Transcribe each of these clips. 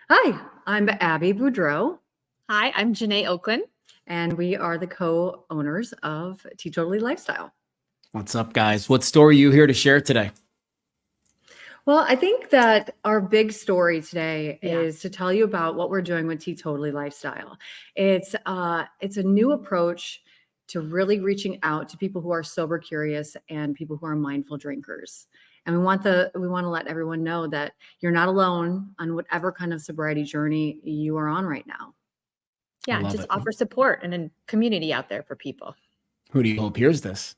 Hi, I'm Abbie Boudreau, Hi, I'm Janay Oakland. and we are the co-owners of Teetotally Lifestyle. What's up, guys? What story are you here to share today? Well, I think that our big story today Yeah. is to tell you about what we're doing with Teetotally Lifestyle. It's a new approach to really reaching out to people who are sober curious and people who are mindful drinkers. And we want to let everyone know that you're not alone on whatever kind of sobriety journey you are on right now. Yeah, love just it. offer support and a community out there for people. Who do you hope hears this?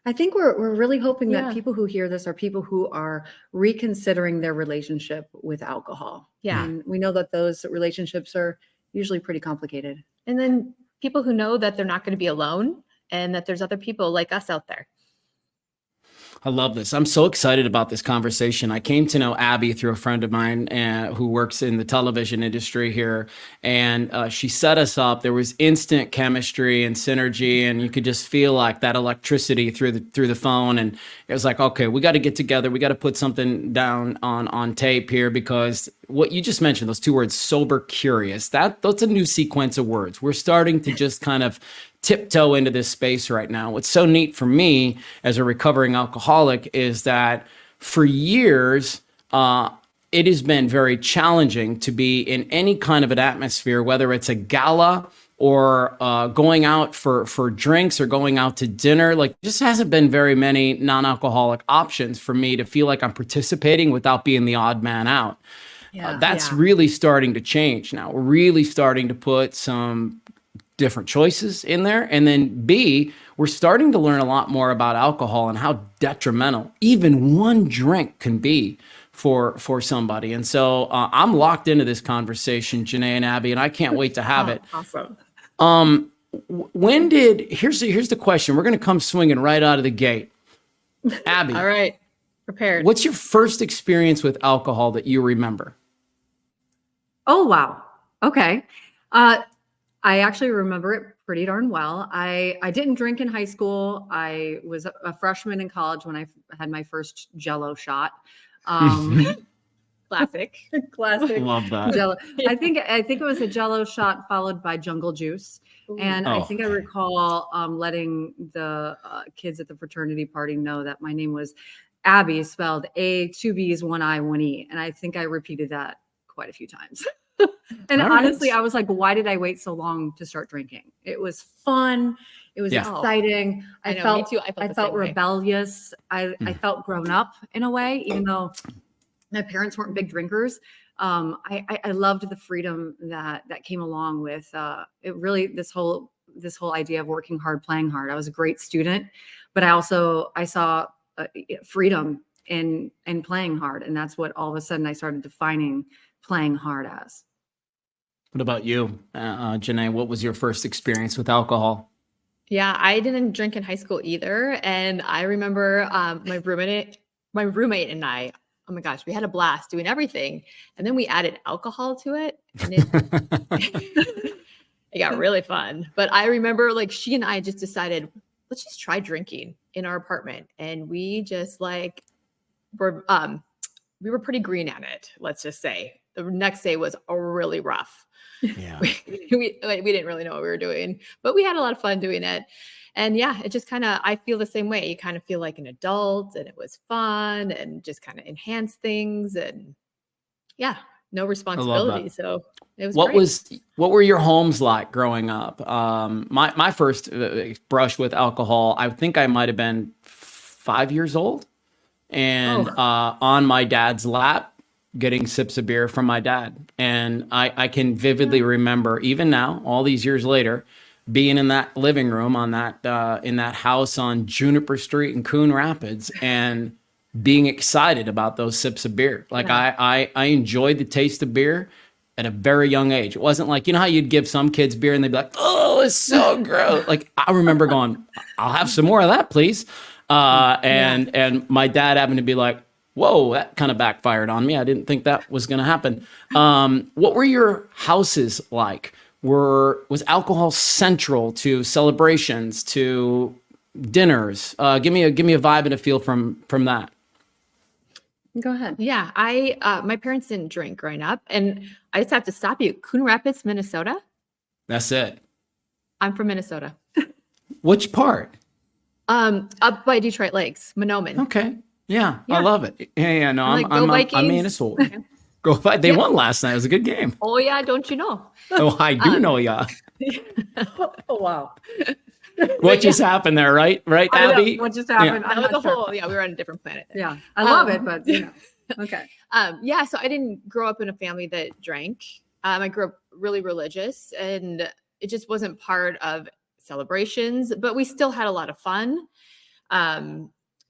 I think we're really hoping Yeah. that people who hear this are people who are reconsidering their relationship with alcohol. Yeah. And we know that those relationships are usually pretty complicated. And then people who know that they're not going to be alone and that there's other people like us out there. I love this. I'm so excited about this conversation. I came to know Abbie through a friend of mine who works in the television industry here, and she set us up. There was instant chemistry and synergy, and you could just feel like that electricity through the phone. And it was like, okay, we got to get together. We got to put something down on tape here, because what you just mentioned, those two words, sober curious, that's a new sequence of words. We're starting to just kind of tiptoe into this space right now. What's so neat for me as a recovering alcoholic is that for years, it has been very challenging to be in any kind of an atmosphere, whether it's a gala or going out for drinks or going out to dinner. Like, just hasn't been very many non-alcoholic options for me to feel like I'm participating without being the odd man out. That's really starting to change now. We're really starting to put some different choices in there. And then B, we're starting to learn a lot more about alcohol and how detrimental even one drink can be for somebody. And so I'm locked into this conversation, Janay and Abbie, and I can't wait to have it. Awesome. Here's the question. We're going to come swinging right out of the gate. Abbie. All right. Prepared. What's your first experience with alcohol that you remember? Oh, wow. Okay. I actually remember it pretty darn well. I didn't drink in high school. I was a freshman in college when I had my first Jello shot. Classic. Classic. Love that. Jello. I think it was a Jello shot followed by Jungle Juice. And I think I recall letting the kids at the fraternity party know that my name was Abbie, spelled A, two B's, one I, one E. And I think I repeated that quite a few times. And honestly, I was like, why did I wait so long to start drinking? It was fun. It was exciting. I know, me too. I felt rebellious. I felt grown up in a way, even though my parents weren't big drinkers. I loved the freedom that came along with it. Really, this whole idea of working hard, playing hard. I was a great student, but I saw freedom in playing hard, and that's what all of a sudden I started defining playing hard as. What about you, Janay? What was your first experience with alcohol? Yeah, I didn't drink in high school either. And I remember my roommate and I, oh my gosh, we had a blast doing everything. And then we added alcohol to it. And it got really fun. But I remember like she and I just decided, let's just try drinking in our apartment. And we just like we were pretty green at it, let's just say. The next day was really rough. Yeah. we didn't really know what we were doing, but we had a lot of fun doing it. And yeah, it just kind of, I feel the same way. You kind of feel like an adult, and it was fun and just kind of enhanced things, and yeah, no responsibility. So it was great. What were your homes like growing up? My first brush with alcohol, I think I might've been 5 years old, and on my dad's lap, getting sips of beer from my dad. And I can vividly remember, even now, all these years later, being in that living room on that in that house on Juniper Street in Coon Rapids, and being excited about those sips of beer. Like I enjoyed the taste of beer at a very young age. It wasn't like, you know how you'd give some kids beer and they'd be like, oh, it's so gross. Like, I remember going, I'll have some more of that, please. And my dad happened to be like, whoa, that kind of backfired on me. I didn't think that was going to happen. What were your houses like? Was alcohol central to celebrations, to dinners? Give me a vibe and a feel from that. Go ahead. Yeah, my parents didn't drink growing up, and I just have to stop you. Coon Rapids, Minnesota. That's it. I'm from Minnesota. Which part? Up by Detroit Lakes, Monoman. Okay. Yeah, I Yeah. love it. Yeah, no, I'm like, go I'm Vikings. Minnesota. Go fight. They Yeah. won last night. It was a good game. Oh yeah, don't you know? Oh, I do know, yeah. Oh, wow. What just happened there, right? Right, I know Abby? what just happened. That I'm was not a sure. whole, yeah, we were on a different planet. Yeah, I love it, but okay. Yeah, so I didn't grow up in a family that drank. I grew up really religious, and it just wasn't part of celebrations, but we still had a lot of fun.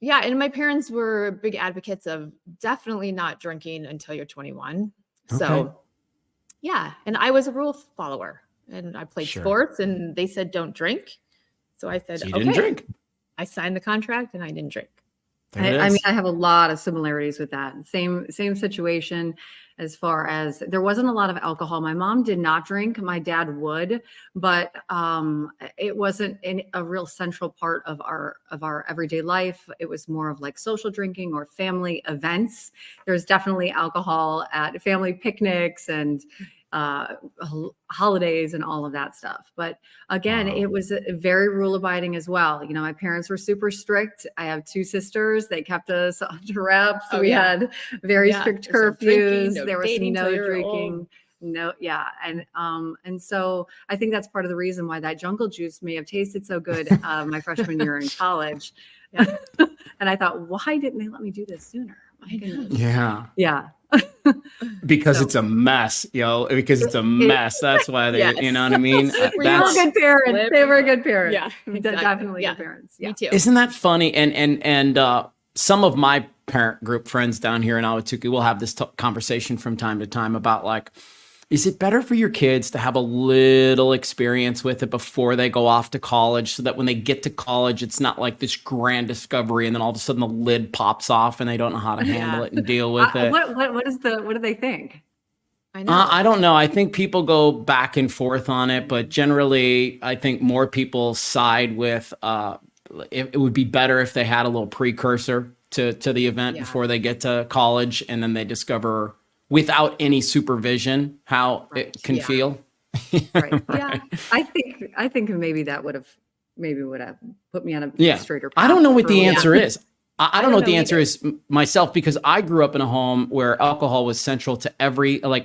Yeah, and my parents were big advocates of definitely not drinking until you're 21. Okay. So yeah, and I was a rule follower, and I played Sure. sports, and they said don't drink. So I said, So you okay. didn't drink. I signed the contract and I didn't drink. There it I mean, is. I have a lot of similarities with that. Same situation as far as there wasn't a lot of alcohol. My mom did not drink. My dad would, but it wasn't a real central part of our everyday life. It was more of like social drinking or family events. There's definitely alcohol at family picnics and holidays and all of that stuff. But again, Wow. it was very rule abiding as well. You know, my parents were super strict. I have two sisters. They kept us under wraps. Oh, We yeah. had very Yeah, strict there's no drinking, curfews. no There was dating till no you're drinking. old. No, yeah. And so I think that's part of the reason why that jungle juice may have tasted so good my freshman year in college. Yeah. And I thought, why didn't they let me do this sooner? My goodness. Yeah. Yeah. Because So- it's a mess, because it's a mess. That's why they, you know what I mean? Were you They were good parents. Slip. They were good parents. Yeah, exactly. Definitely Yeah. good parents. Yeah. Me too. Isn't that funny? And some of my parent group friends down here in Ahwatukee will have this conversation from time to time about like, is it better for your kids to have a little experience with it before they go off to college so that when they get to college, it's not like this grand discovery and then all of a sudden the lid pops off and they don't know how to handle it and deal with it? What do they think? I know. I don't know. I think people go back and forth on it, but generally, I think more people side with it would be better if they had a little precursor to the event before they get to college, and then they discover without any supervision how it can feel. Right. Yeah. I think maybe that would have put me on a straighter path. I don't know what for the a answer little- is. I don't know what the answer is myself, because I grew up in a home where alcohol was central to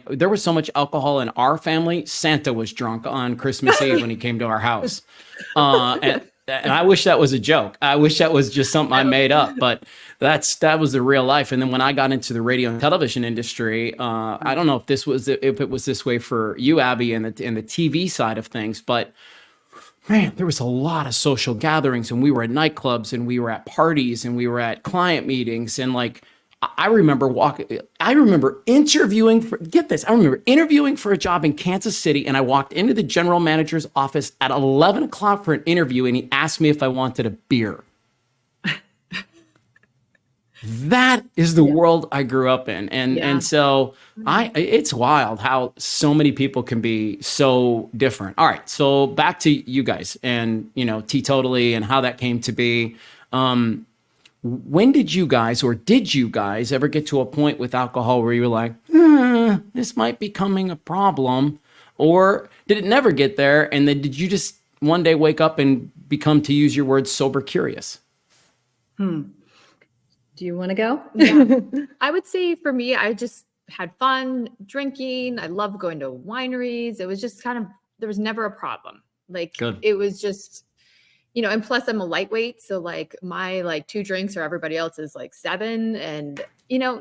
there was so much alcohol in our family. Santa was drunk on Christmas Eve when he came to our house. And I wish that was a joke. I wish that was just something I made up, but that was the real life. And then when I got into the radio and television industry, I don't know if it was this way for you, Abbie, and the TV side of things, but man, there was a lot of social gatherings, and we were at nightclubs, and we were at parties, and we were at client meetings. And like, I remember interviewing for a job in Kansas City. And I walked into the general manager's office at 11 o'clock for an interview, and he asked me if I wanted a beer. That is the world I grew up in. And so it's wild how so many people can be so different. All right. So back to you guys and, Teetotally and how that came to be. When did you guys ever get to a point with alcohol where you were like, this might be becoming a problem? Or did it never get there? And then did you just one day wake up and become, to use your words, sober curious? Do you want to go? Yeah. I would say for me, I just had fun drinking. I loved going to wineries. It was just there was never a problem. Like Good. It was just, and plus I'm a lightweight. So like my 2 drinks or everybody else is 7 and,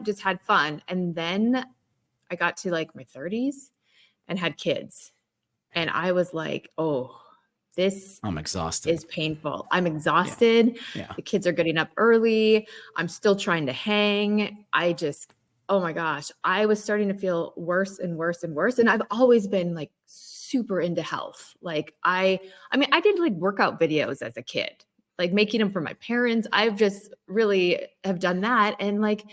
just had fun. And then I got to my 30s and had kids. And I was like, oh, this I'm exhausted. is painful. I'm exhausted. Yeah. The kids are getting up early. I'm still trying to hang. Oh my gosh, I was starting to feel worse and worse and worse. And I've always been super into health. I did workout videos as a kid, making them for my parents. I've just really have done that. And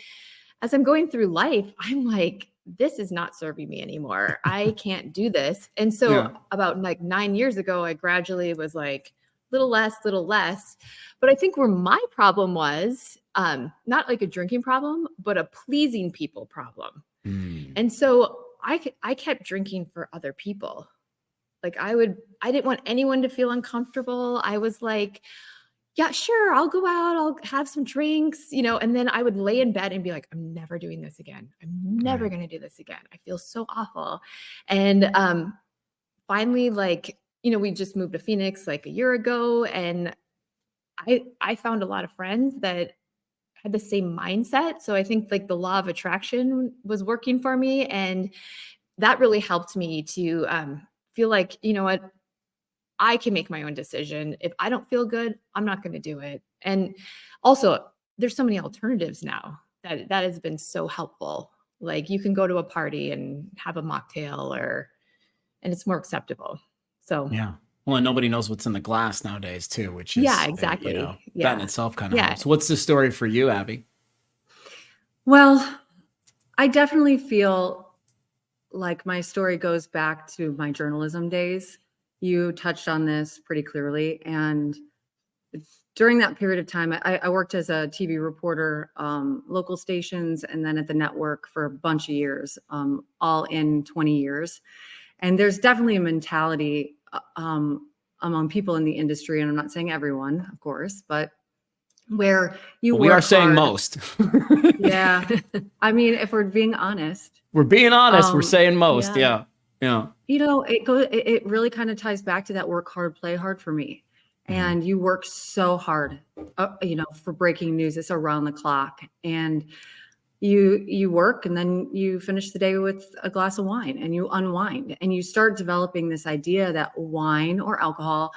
as I'm going through life, I'm like, this is not serving me anymore. I can't do this. And so about 9 years ago, I gradually was little less. But I think where my problem was, not like a drinking problem, but a pleasing people problem. And so I kept drinking for other people. Like I didn't want anyone to feel uncomfortable. I was like, yeah, sure, I'll go out, I'll have some drinks, and then I would lay in bed and be like, I'm never doing this again. I'm never going to do this again. I feel so awful. And finally, like, we just moved to Phoenix like a year ago, and I found a lot of friends that had the same mindset. So I think like the law of attraction was working for me, and that really helped me to feel like, you know what, I can make my own decision. If I don't feel good, I'm not going to do it. And also, there's so many alternatives now that has been so helpful. Like you can go to a party and have a mocktail and it's more acceptable. So yeah. Well, and nobody knows what's in the glass nowadays too, which is exactly. That in itself kind of helps. What's the story for you, Abbie? Well, I definitely feel like my story goes back to my journalism days. You touched on this pretty clearly. And during that period of time, I worked as a TV reporter, local stations, and then at the network for a bunch of years, all in 20 years. And there's definitely a mentality among people in the industry, and I'm not saying everyone, of course, but where we are saying most. Yeah. I mean, if we're being honest. We're being honest. We're saying most. Yeah. It really kind of ties back to that work hard, play hard for me. And you work so hard, for breaking news. It's around the clock, and you work, and then you finish the day with a glass of wine, and you unwind, and you start developing this idea that wine or alcohol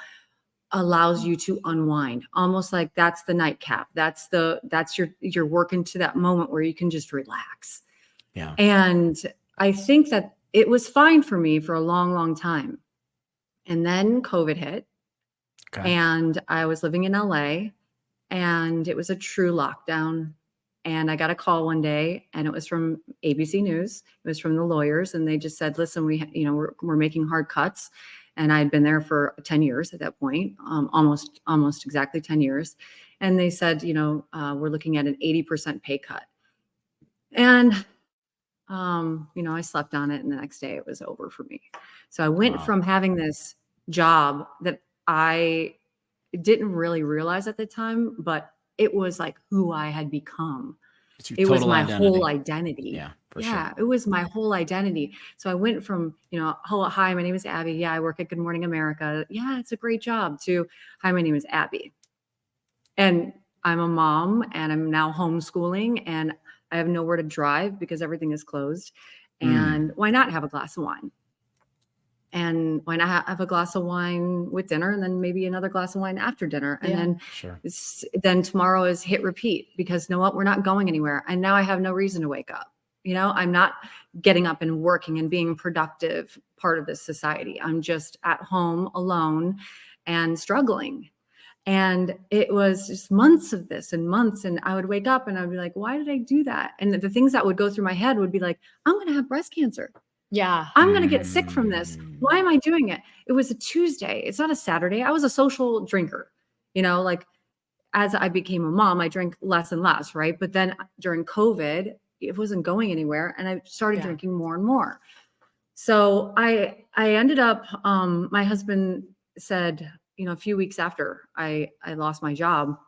allows you to unwind, almost like that's the nightcap. You're working to that moment where you can just relax. Yeah. And I think that it was fine for me for a long, long time. And then COVID hit. Okay. And I was living in LA, and it was a true lockdown. And I got a call one day, and it was from ABC News. It was from the lawyers, and they just said, "Listen, we're making hard cuts." And I'd been there for 10 years at that point, almost exactly 10 years. And they said, we're looking at an 80% pay cut. And I slept on it, and the next day it was over for me. So I went from having this job that I didn't really realize at the time, but it was like who I had become. It was my whole identity. Yeah, for sure. It was my whole identity. So I went from, hi, my name is Abbie. Yeah, I work at Good Morning America. Yeah, it's a great job. To, hi, my name is Abbie. And I'm a mom, and I'm now homeschooling, and I have nowhere to drive because everything is closed. And why not have a glass of wine? And why not have a glass of wine with dinner, and then maybe another glass of wine after dinner? And then tomorrow is hit repeat, because you know what? We're not going anywhere. And now I have no reason to wake up. I'm not getting up and working and being productive part of this society. I'm just at home alone and struggling. And it was just months of this and months. And I would wake up and I'd be like, why did I do that? And the things that would go through my head would be like, I'm going to have breast cancer. Yeah. I'm going to get sick from this. Why am I doing it? It was a Tuesday. It's not a Saturday. I was a social drinker, like as I became a mom, I drank less and less. Right. But then during COVID, it wasn't going anywhere. And I started drinking more and more. So I ended up, my husband said, a few weeks after I lost my job,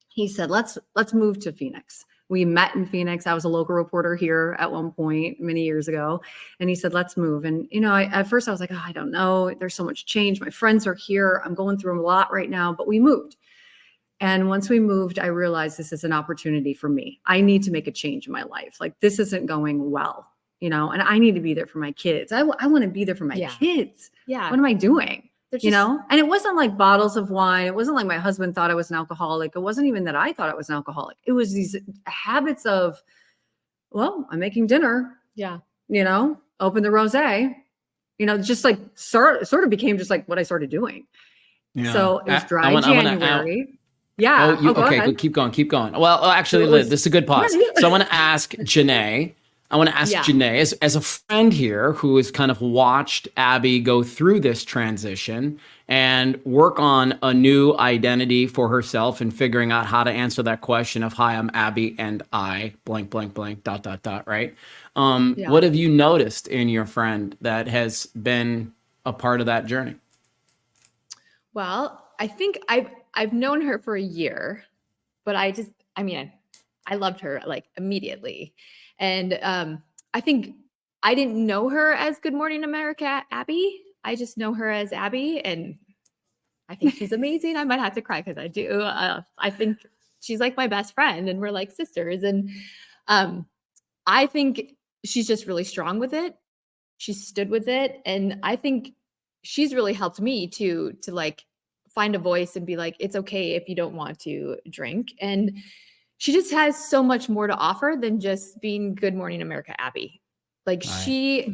he said, let's move to Phoenix. We met in Phoenix. I was a local reporter here at one point many years ago. And he said, let's move. And, at first I was like, I don't know. There's so much change. My friends are here. I'm going through a lot right now, but we moved. And once we moved, I realized this is an opportunity for me. I need to make a change in my life. Like, this isn't going well, and I need to be there for my kids. I want to be there for my kids. Yeah. What am I doing? And it wasn't like bottles of wine. It wasn't like my husband thought I was an alcoholic. It wasn't even that I thought I was an alcoholic. It was these habits of, well, I'm making dinner. Yeah. Open the rosé, just like sort of became just like what I started doing. Yeah. So it was dry January. Okay, good. Keep going. Well, actually, Liz, this is a good pause. So I want to ask Janay, I want to ask Yeah. Janay, as a friend here who has kind of watched Abbie go through this transition and work on a new identity for herself and figuring out how to answer that question of, hi, I'm Abbie and I blank, blank, blank, dot, dot, dot, right? Yeah. What have you noticed in your friend that has been a part of that journey? Well, I think I've known her for a year, but I loved her like immediately. And I think I didn't know her as Good Morning America Abbie. I just know her as Abbie, and I think she's amazing. I might have to cry because I do. I think she's like my best friend, and we're like sisters. And I think she's just really strong with it. She stood with it, and I think she's really helped me to like find a voice and be like, it's okay if you don't want to drink. And she just has so much more to offer than just being Good Morning America Abbie. Like Right.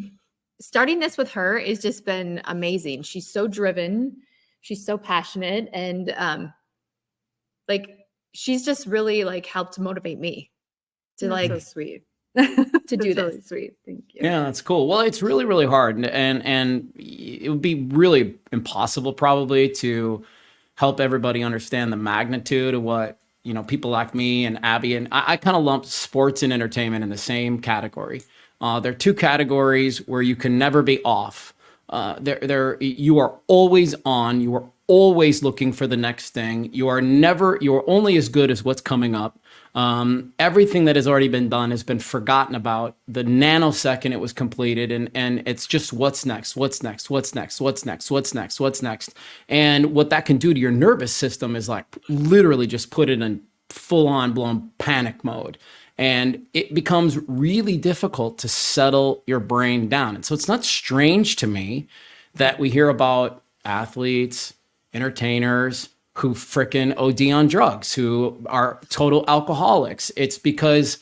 starting this with her has just been amazing. She's so driven, she's so passionate, and like she's just really like helped motivate me to That's so like sweet. to do That's really this. sweet. Thank you. Yeah, that's cool. Well, it's really, really hard, and it would be really impossible probably to help everybody understand the magnitude of what, people like me and Abbie, and I kind of lump sports and entertainment in the same category. They're two categories where you can never be off. You are always on. You are always looking for the next thing. You are only as good as what's coming up. Everything that has already been done has been forgotten about the nanosecond it was completed. And it's just what's next, what's next, what's next, what's next, what's next, what's next. And what that can do to your nervous system is like literally just put it in full on blown panic mode. And it becomes really difficult to settle your brain down. And so it's not strange to me that we hear about athletes, entertainers who frickin' OD on drugs, who are total alcoholics. It's because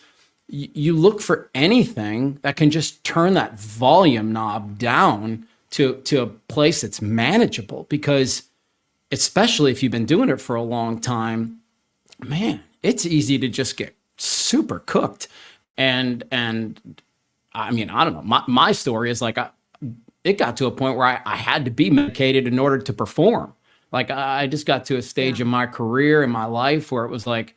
you look for anything that can just turn that volume knob down to a place that's manageable. Because especially if you've been doing it for a long time, man, it's easy to just get super cooked. And I mean, I don't know. My story is like, it got to a point where I had to be medicated in order to perform. Like I just got to a stage in my career, in my life, where it was like,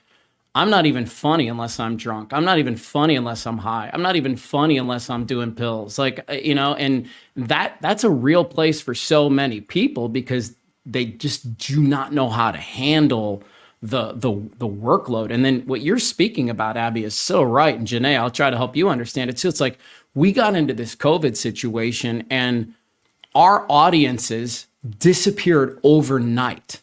I'm not even funny unless I'm drunk. I'm not even funny unless I'm high. I'm not even funny unless I'm doing pills. Like, and that's a real place for so many people because they just do not know how to handle the workload. And then what you're speaking about, Abbie, is so right. And Janay, I'll try to help you understand it too. It's like we got into this COVID situation and our audiences disappeared overnight.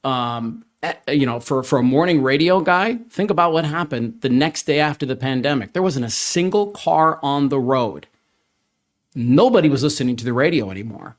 For a morning radio guy, think about what happened the next day after the pandemic. There wasn't a single car on the road. Nobody was listening to the radio anymore.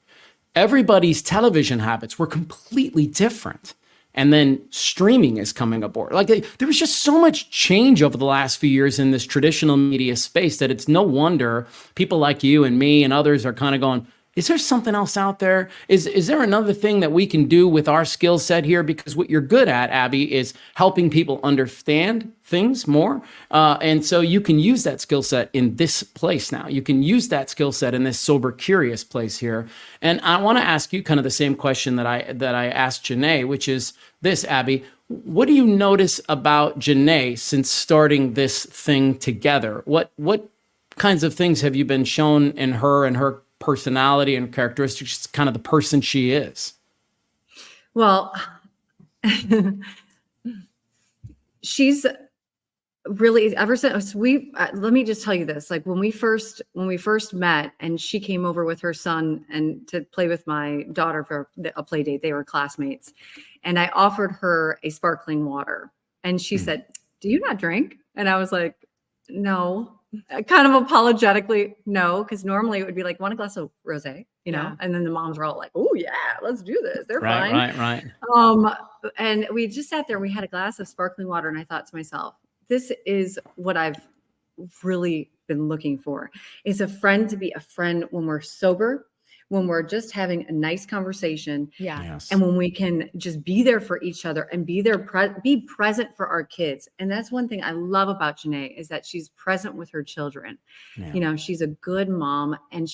Everybody's television habits were completely different. And then streaming is coming aboard. Like there was just so much change over the last few years in this traditional media space that it's no wonder people like you and me and others are kind of going, is there something else out there? Is there another thing that we can do with our skill set here? Because what you're good at, Abbie, is helping people understand things more. And so you can use that skill set in this place now. You can use that skill set in this sober, curious place here. And I want to ask you kind of the same question that I asked Janay, which is this, Abbie. What do you notice about Janay since starting this thing together? What kinds of things have you been shown in her and her personality and characteristics, kind of the person she is? Well, she's really, ever since let me just tell you this, like when we first met and she came over with her son and to play with my daughter for a play date, they were classmates. And I offered her a sparkling water and she said, "Do you not drink?" And I was like, "No." Kind of apologetically, no, because normally it would be like, "Want a glass of rosé?" Yeah. And then the moms were all like, "Oh yeah, let's do this. They're fine." Right. And we just sat there. We had a glass of sparkling water, and I thought to myself, "This is what I've really been looking for: is a friend to be a friend when we're sober, when we're just having a nice conversation Yeah. Yes. and when we can just be there for each other and be be present for our kids. And that's one thing I love about Janay is that she's present with her children. Yeah. You know, she's a good mom, and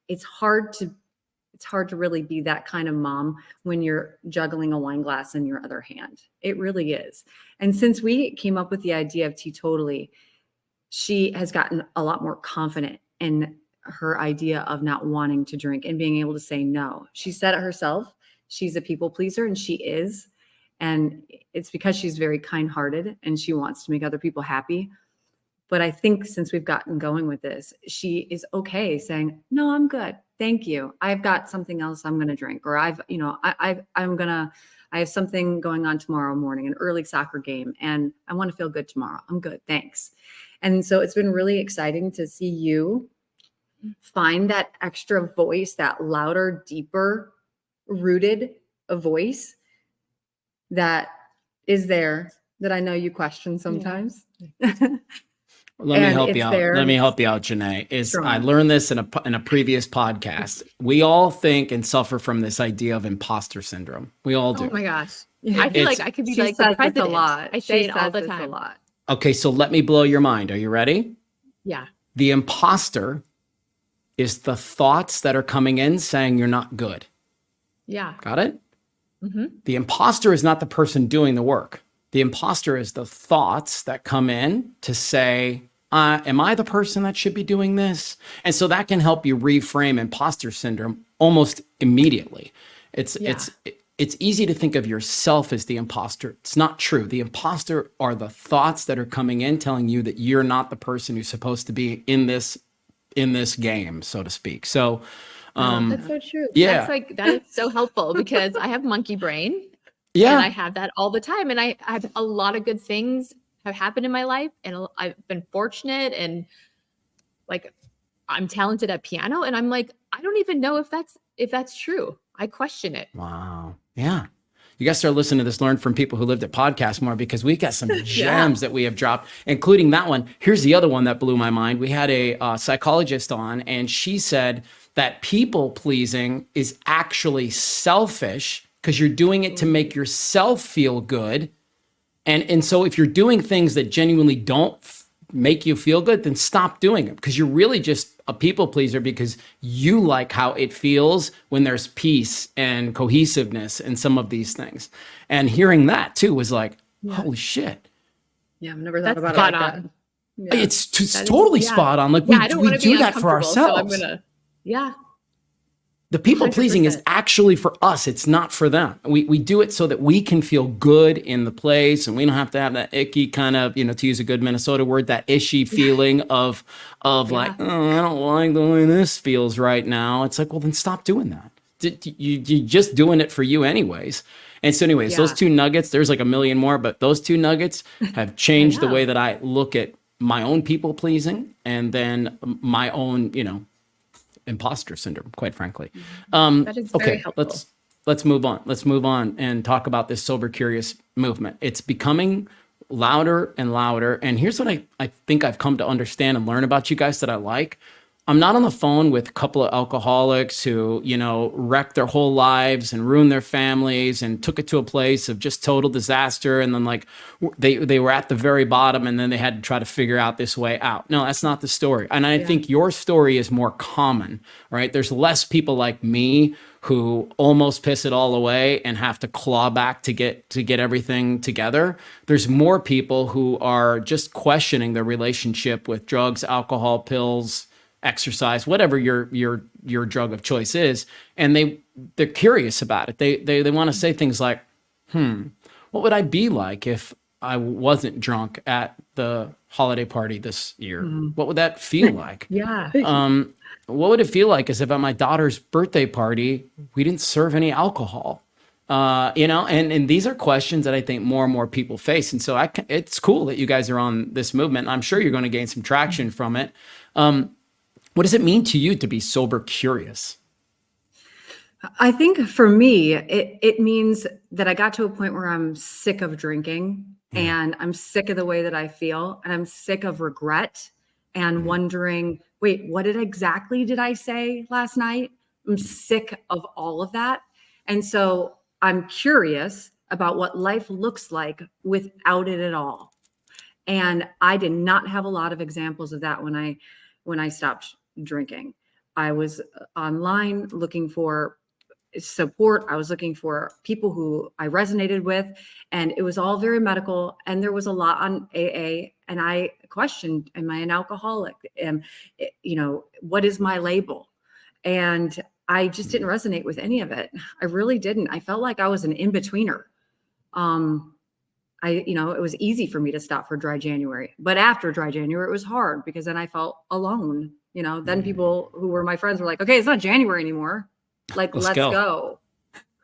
it's hard to really be that kind of mom when you're juggling a wine glass in your other hand. It really is. And since we came up with the idea of Teetotally, she has gotten a lot more confident in her idea of not wanting to drink and being able to say no. She said it herself. She's a people pleaser, and she is. And it's because she's very kind-hearted and she wants to make other people happy. But I think since we've gotten going with this, she is okay saying, no, I'm good. Thank you. I've got something else I'm going to drink, or I have something going on tomorrow morning, an early soccer game, and I want to feel good tomorrow. I'm good. Thanks. And so it's been really exciting to see you find that extra voice, that louder, deeper rooted a voice that is there, that I know you question sometimes. Let me And help it's you out. there, Let and me it's help you out, Janay. I strong. learned this in a previous podcast. We all think and suffer from this idea of imposter syndrome. We all do. Oh my gosh. I feel like I could be She like says the this president. a lot. I say She it all says the this time. a lot. Okay, so let me blow your mind. Are you ready? Yeah. The imposter is the thoughts that are coming in saying you're not good. Yeah. Got it? Mm-hmm. The imposter is not the person doing the work. The imposter is the thoughts that come in to say, am I the person that should be doing this? And so that can help you reframe imposter syndrome almost immediately. It's easy to think of yourself as the imposter. It's not true. The imposter are the thoughts that are coming in telling you that you're not the person who's supposed to be in this game, so to speak. So That's so true. yeah. That is so helpful because I have monkey brain. Yeah. And I have that all the time. And I have a lot of good things have happened in my life. And I've been fortunate, and like, I'm talented at piano. And I'm like, I don't even know if that's true. I question it. Wow. Yeah. You guys start listening to this, learn from people who lived at podcasts more, because we got some gems that we have dropped, including that one. Here's the other one that blew my mind. We had a psychologist on, and she said that people pleasing is actually selfish because you're doing it to make yourself feel good. And so if you're doing things that genuinely don't make you feel good, then stop doing it, because you're really just a people pleaser because you like how it feels when there's peace and cohesiveness and some of these things. And hearing that too was like, holy shit. Yeah, I've never thought That's about spot it like on. that. Yeah. It's totally spot on. Like I don't we want to do be that for uncomfortable, so I'm ourselves. gonna, The people pleasing is 100%. actually for us. It's not for them. We do it so that we can feel good in the place, and we don't have to have that icky kind of, to use a good Minnesota word, that ishy feeling of like, oh, I don't like the way this feels right now. It's like, well, then stop doing that. You're just doing it for you anyways. And so anyways, those two nuggets, there's like a million more, but those two nuggets have changed the way that I look at my own people pleasing, and then my own, imposter syndrome, quite frankly. That is very Okay, helpful. let's move on. Let's move on and talk about this sober curious movement. It's becoming louder and louder. And here's what I think I've come to understand and learn about you guys that I like. I'm not on the phone with a couple of alcoholics who, wrecked their whole lives and ruined their families and took it to a place of just total disaster. And then like they were at the very bottom, and then they had to try to figure out this way out. No, that's not the story. And I think your story is more common, right? There's less people like me who almost piss it all away and have to claw back to get everything together. There's more people who are just questioning their relationship with drugs, alcohol, pills, exercise, whatever your drug of choice is, and they're curious about it. They want to say things like, what would I be like if I wasn't drunk at the holiday party this year? What would that feel like? What would it feel like as if at my daughter's birthday party we didn't serve any alcohol? And these are questions that I think more and more people face. And so it's cool that you guys are on this movement. I'm sure you're going to gain some traction from it. What does it mean to you to be sober curious? I think for me, it means that I got to a point where I'm sick of drinking, and I'm sick of the way that I feel, and I'm sick of regret and wondering, wait, what exactly did I say last night? I'm sick of all of that. And so I'm curious about what life looks like without it at all. And I did not have a lot of examples of that when I stopped drinking. I was online looking for support. I was looking for people who I resonated with, and it was all very medical. And there was a lot on AA, and I questioned, am I an alcoholic? What is my label? And I just didn't resonate with any of it. I really didn't. I felt like I was an in-betweener. It was easy for me to stop for dry January, but after dry January, it was hard because then I felt alone. Then people who were my friends were like, okay, it's not January anymore. Like, let's go.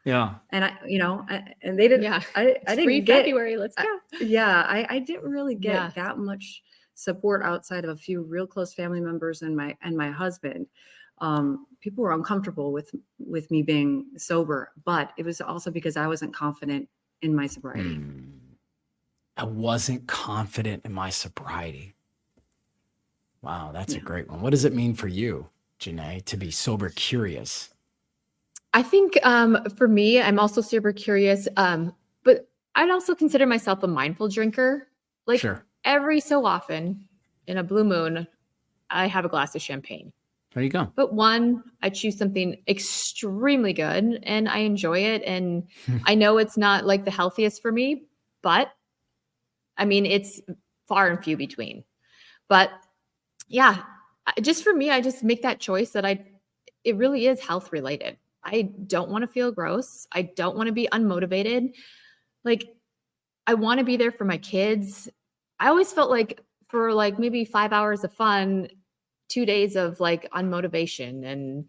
Yeah. And and they didn't, Yeah. I didn't Free get, February. Let's go. I didn't really get that much support outside of a few real close family members and my husband. People were uncomfortable with me being sober, but it was also because I wasn't confident in my sobriety. I wasn't confident in my sobriety. Wow, that's a great one. What does it mean for you, Janay, to be sober curious? I think for me, I'm also super curious, but I'd also consider myself a mindful drinker. Like every so often in a blue moon, I have a glass of champagne. There you go. But I choose something extremely good and I enjoy it. And I know it's not like the healthiest for me, but I mean, it's far and few between. But yeah, just for me, I just make that choice that it really is health related. I don't want to feel gross. I don't want to be unmotivated. Like, I want to be there for my kids. I always felt like for like maybe 5 hours of fun, 2 days of like unmotivation and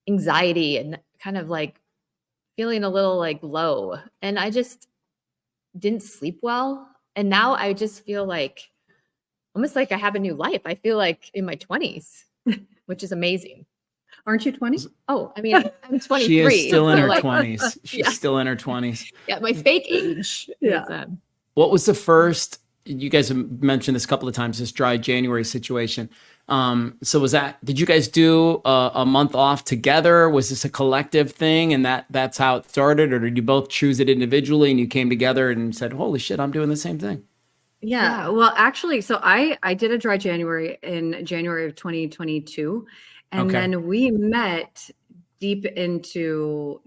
anxiety and kind of like feeling a little like low. And I just didn't sleep well. And now I just feel like almost like I have a new life. I feel like in my 20s, which is amazing. Aren't you 20? Oh, I mean, I'm 23. She is still in her like, 20s. She's still in her 20s. Yeah, my fake age. Yeah. What was the first, you guys have mentioned this a couple of times, this dry January situation. So did you guys do a month off together? Was this a collective thing and that's how it started? Or did you both choose it individually and you came together and said, holy shit, I'm doing the same thing? Yeah. Well, actually, so I did a dry January in January of 2022. And then we met deep into,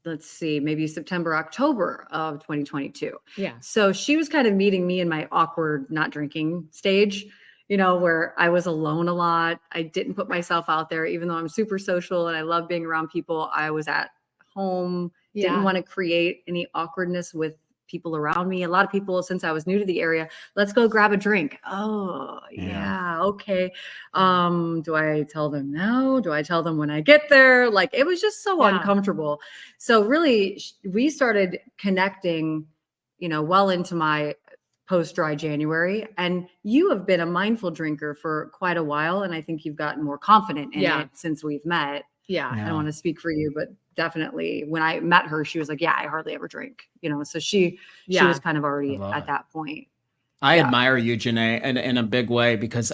let's see, maybe September, October of 2022. Yeah. So she was kind of meeting me in my awkward not drinking stage, where I was alone a lot. I didn't put myself out there, even though I'm super social and I love being around people. I was at home, didn't want to create any awkwardness with people around me. A lot of people, since I was new to the area, let's go grab a drink. Oh, yeah. Okay. Do I tell them now? Do I tell them when I get there? Like, it was just so uncomfortable. So really, we started connecting, well into my post-dry January. And you have been a mindful drinker for quite a while. And I think you've gotten more confident in it since we've met. Yeah. I don't want to speak for you, but definitely when I met her, she was like, yeah, I hardly ever drink, so she was kind of already at that point. I admire you, Janay, in a big way, because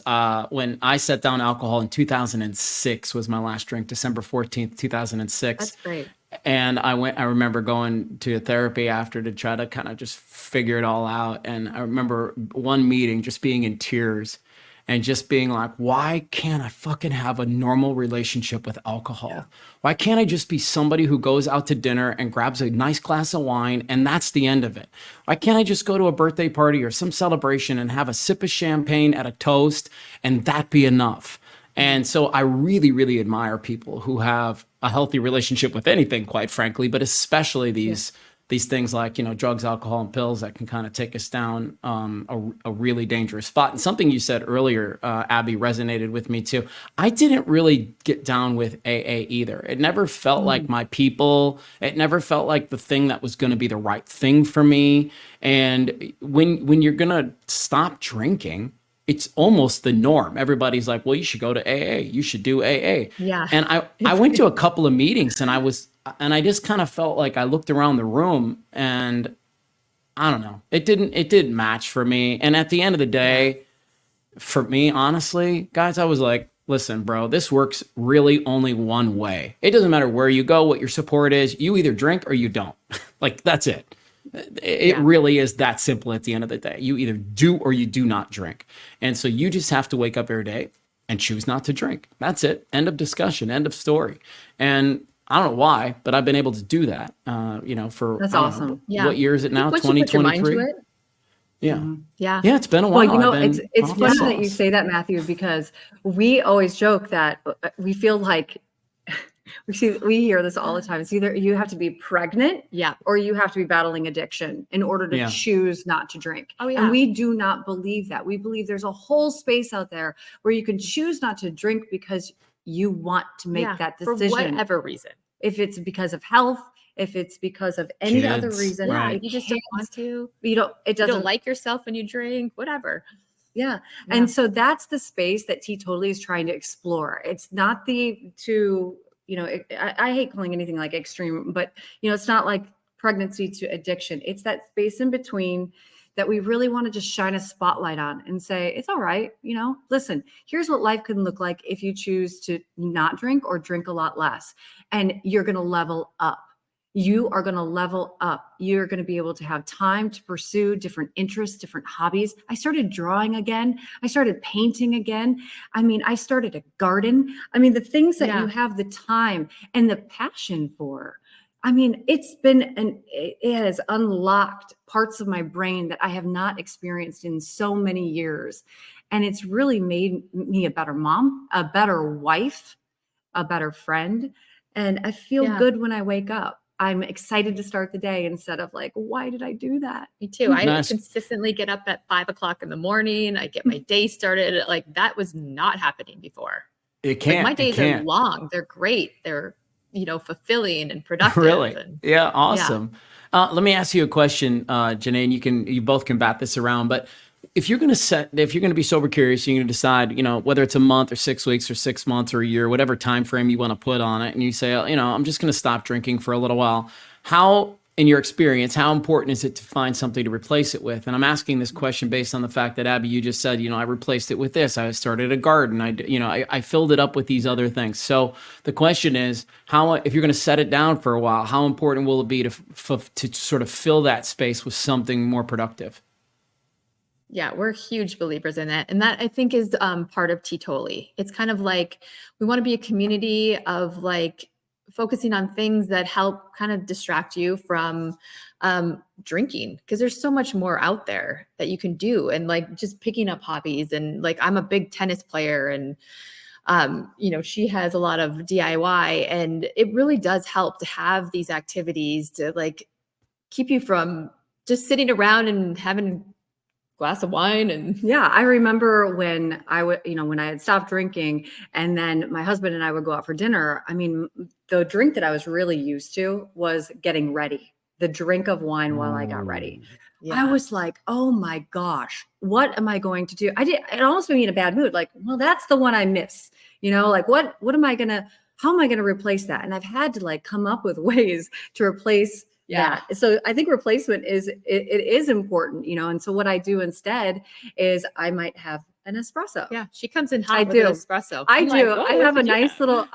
when I set down alcohol in 2006 was my last drink, December 14th, 2006. That's great. And I remember going to therapy after to try to kind of just figure it all out. And I remember one meeting just being in tears and just being like, why can't I fucking have a normal relationship with alcohol? Yeah. Why can't I just be somebody who goes out to dinner and grabs a nice glass of wine and that's the end of it? Why can't I just go to a birthday party or some celebration and have a sip of champagne at a toast and that be enough? And so I really, really admire people who have a healthy relationship with anything, quite frankly, but especially these things like, drugs, alcohol, and pills that can kind of take us down a really dangerous spot. And something you said earlier, Abbie, resonated with me too. I didn't really get down with AA either. It never felt like my people. It never felt like the thing that was going to be the right thing for me. And when you're going to stop drinking, it's almost the norm. Everybody's like, well, you should go to AA. You should do AA. Yeah. And I went to a couple of meetings and I just kind of felt like I looked around the room and I don't know, it didn't match for me. And at the end of the day, for me, honestly, guys, I was like, listen, bro, this works really only one way. It doesn't matter where you go, what your support is. You either drink or you don't. Like, that's it. It really is that simple at the end of the day. You either do or you do not drink. And so you just have to wake up every day and choose not to drink. That's it. End of discussion. End of story. And I don't know why, but I've been able to do that, for That's I don't awesome. know, Yeah. what year is it now? Once you put your mind to 2023? it, Yeah. yeah. Yeah, it's been a while. Well, I've been it's off the funny that you sauce. say that, Matthew, because we always joke that we feel like we hear this all the time. It's either you have to be pregnant Yeah. or you have to be battling addiction in order to Yeah. choose not to drink. Oh, yeah. And we do not believe that. We believe there's a whole space out there where you can choose not to drink because you want to make that for decision. whatever reason. If it's because of health, if it's because of any other Kids, reason, Yeah, right. you just don't want to. you don't, it You doesn't don't like yourself when you drink, whatever. Yeah. Yeah. And so that's the space that Teetotally is trying to explore. It's not I hate calling anything like extreme, but it's not like pregnancy to addiction. It's that space in between that we really want to just shine a spotlight on and say, it's all right. Listen, here's what life can look like if you choose to not drink or drink a lot less, and you're going to level up. You are going to level up. You're going to be able to have time to pursue different interests, different hobbies. I started drawing again. I started painting again. I started a garden. The things that you have the time and the passion for. It has unlocked parts of my brain that I have not experienced in so many years. And it's really made me a better mom, a better wife, a better friend. And I feel good when I wake up. I'm excited to start the day instead of like, why did I do that? Me too. I Nice. consistently get up at 5 o'clock in the morning. I get my day started. Like, that was not happening before. It can't. My days it can't. are long. They're great. They're, fulfilling and productive. Really? And Yeah, awesome. Let me ask you a question, Janay, and you both can bat this around. But if you're going to be sober curious, you're going to decide, whether it's a month or 6 weeks or 6 months or a year, whatever time frame you want to put on it, and you say, I'm just going to stop drinking for a little while. How, in your experience, how important is it to find something to replace it with? And I'm asking this question based on the fact that, Abbie, you just said, I replaced it with this. I started a garden. I filled it up with these other things. So the question is, how, if you're going to set it down for a while, how important will it be to sort of fill that space with something more productive? Yeah, we're huge believers in it. And that, I think, is part of Teetotally. It's kind of like we want to be a community of like focusing on things that help kind of distract you from drinking, because there's so much more out there that you can do, and like just picking up hobbies. And like, I'm a big tennis player, and she has a lot of DIY, and it really does help to have these activities to like keep you from just sitting around and having glass of wine. And I remember when when I had stopped drinking, and then my husband and I would go out for dinner. The drink that I was really used to was getting ready, the drink of wine while I got ready. I was like, oh my gosh, what am I going to do? It almost made me in a bad mood. Like, well, that's the one I miss, like how am I going to replace that? And I've had to like come up with ways to replace that. So I think replacement it is important, and so what I do instead is I might have an espresso. Yeah, she comes in hot I with do. an espresso. I I'm do. like, "Whoa, I what have a did you nice have?" little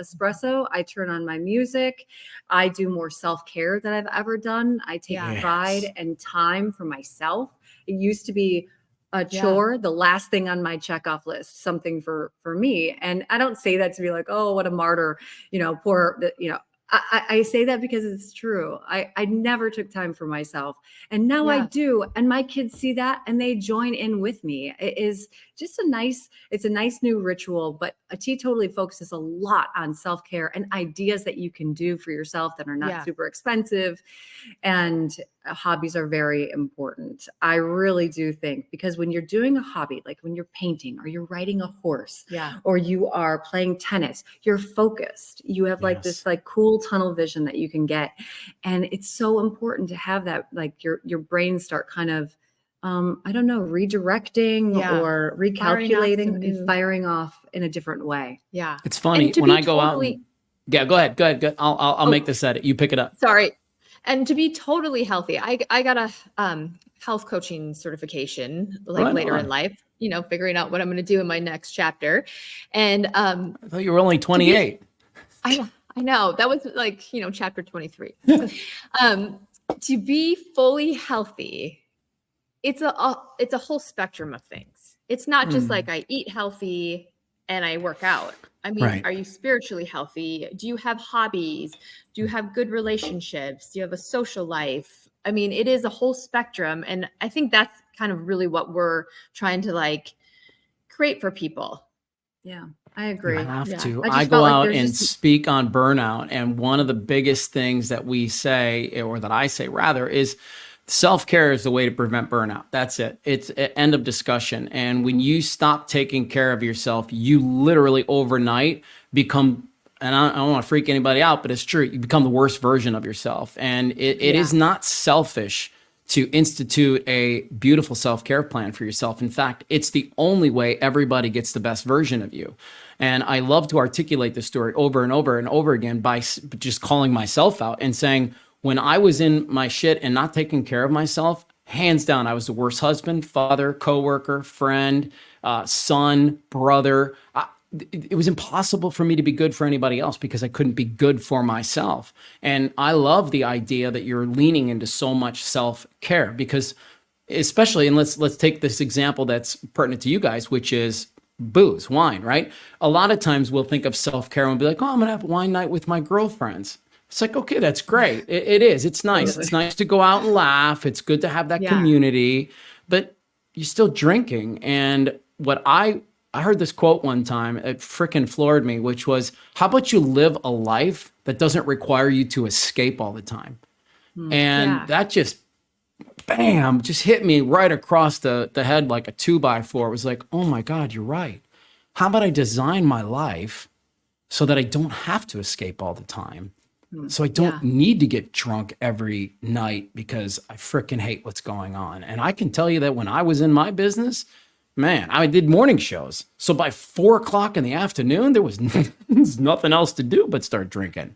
espresso. I turn on my music. I do more self-care than I've ever done. I take pride and time for myself. It used to be a chore, the last thing on my checkoff list, something for me. And I don't say that to be like, oh, what a martyr, poor, I say that because it's true. I never took time for myself, and now I do. And my kids see that and they join in with me. It is just it's a nice new ritual, but a Teetotally focuses a lot on self-care and ideas that you can do for yourself that are not super expensive. And hobbies are very important. I really do think, because when you're doing a hobby, like when you're painting or you're riding a horse, or you are playing tennis, you're focused. You have like this like cool tunnel vision that you can get. And it's so important to have that, like your brain start kind of, I don't know, redirecting or recalculating and firing off in a different way. Yeah. It's funny when I go out. Go ahead. I'll make this edit. You pick it up. Sorry. And to be totally healthy, I got a health coaching certification later in life. figuring out what I'm going to do in my next chapter. And I thought you were only 28. I know that was like, chapter 23. To be fully healthy, it's a whole spectrum of things. It's not just like I eat healthy and I work out. I mean, Right. Are you spiritually healthy? Do you have hobbies? Do you have good relationships? Do you have a social life? I mean, it is a whole spectrum. And I think that's kind of really what we're trying to like create for people. Yeah, I agree. You have Yeah. to. I I just go felt like out there's and just speak on burnout. And one of the biggest things that we say, or that I say rather, is self-care is the way to prevent burnout. That's it. It's an end of discussion. And when you stop taking care of yourself, you literally overnight become, and I don't want to freak anybody out, but it's true. You become the worst version of yourself. And it is not selfish to institute a beautiful self-care plan for yourself. In fact, it's the only way everybody gets the best version of you. And I love to articulate this story over and over and over again by just calling myself out and saying, when I was in my shit and not taking care of myself, hands down, I was the worst husband, father, coworker, friend, son, brother. It was impossible for me to be good for anybody else because I couldn't be good for myself. And I love the idea that you're leaning into so much self-care because, especially, and let's take this example that's pertinent to you guys, which is booze, wine, right? A lot of times we'll think of self-care and be like, oh, I'm gonna have wine night with my girlfriends. It's like, okay, that's great. It is. It's nice. Totally. It's nice to go out and laugh. It's good to have that community, but you're still drinking. And what I heard this quote one time, it freaking floored me, which was, how about you live a life that doesn't require you to escape all the time? And that just, bam, just hit me right across the head like a 2x4. It was like, oh my God, you're right. How about I design my life so that I don't have to escape all the time? So I don't need to get drunk every night because I freaking hate what's going on. And I can tell you that when I was in my business, man, I did morning shows. So by 4 o'clock in the afternoon, there was nothing else to do but start drinking.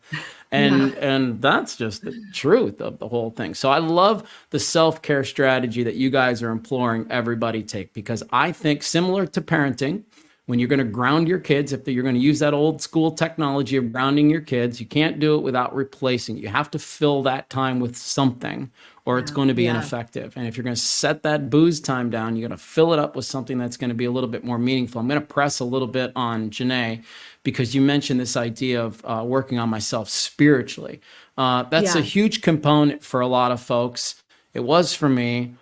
And that's just the truth of the whole thing. So I love the self-care strategy that you guys are imploring everybody take, because I think, similar to parenting, when you're going to ground your kids, if you're going to use that old school technology of grounding your kids, you can't do it without replacing it. You have to fill that time with something, or it's going to be ineffective. And if you're going to set that booze time down, you're going to fill it up with something that's going to be a little bit more meaningful. I'm going to press a little bit on Janay, because you mentioned this idea of working on myself spiritually. That's a huge component for a lot of folks. It was for me.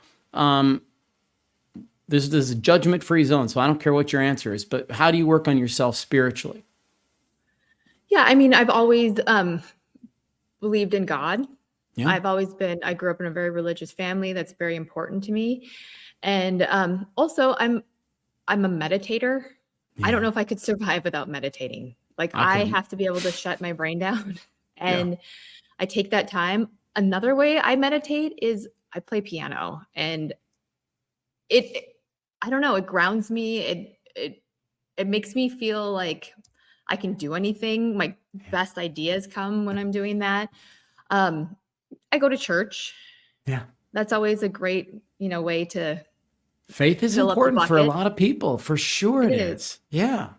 There's a judgment-free zone, so I don't care what your answer is, but how do you work on yourself spiritually? Yeah, I mean, I've always believed in God. Yeah. I grew up in a very religious family. That's very important to me. And also I'm a meditator. I don't know if I could survive without meditating. Like I have to be able to shut my brain down, and I take that time. Another way I meditate is I play piano, and I don't know, it grounds me. It makes me feel like I can do anything. My best ideas come when I'm doing that. I go to church. Yeah. That's always a great, way to Faith is fill up the important for a bucket. lot of people. For sure it is. Yeah.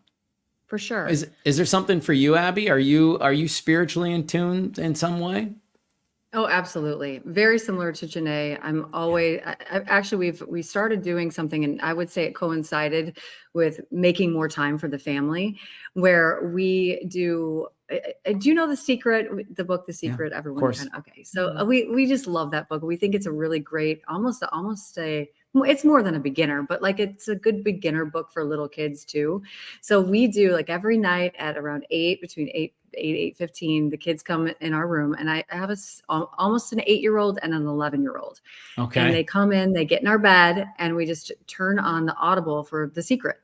For sure. Is there something for you, Abbie? Are you spiritually in tune in some way? Oh, absolutely. Very similar to Janay. I'm always, actually, we started doing something, and I would say it coincided with making more time for the family, where we do you know The Secret, the book, The Secret? Everyone course. kind of, okay. So we just love that book. We think it's a really great, almost it's more than a beginner, but like it's a good beginner book for little kids too. So we do, like, every night at around 8, between 8:15, the kids come in our room, and I have almost an 8-year-old and an 11-year-old. Okay. And they come in, they get in our bed, and we just turn on the Audible for The Secret.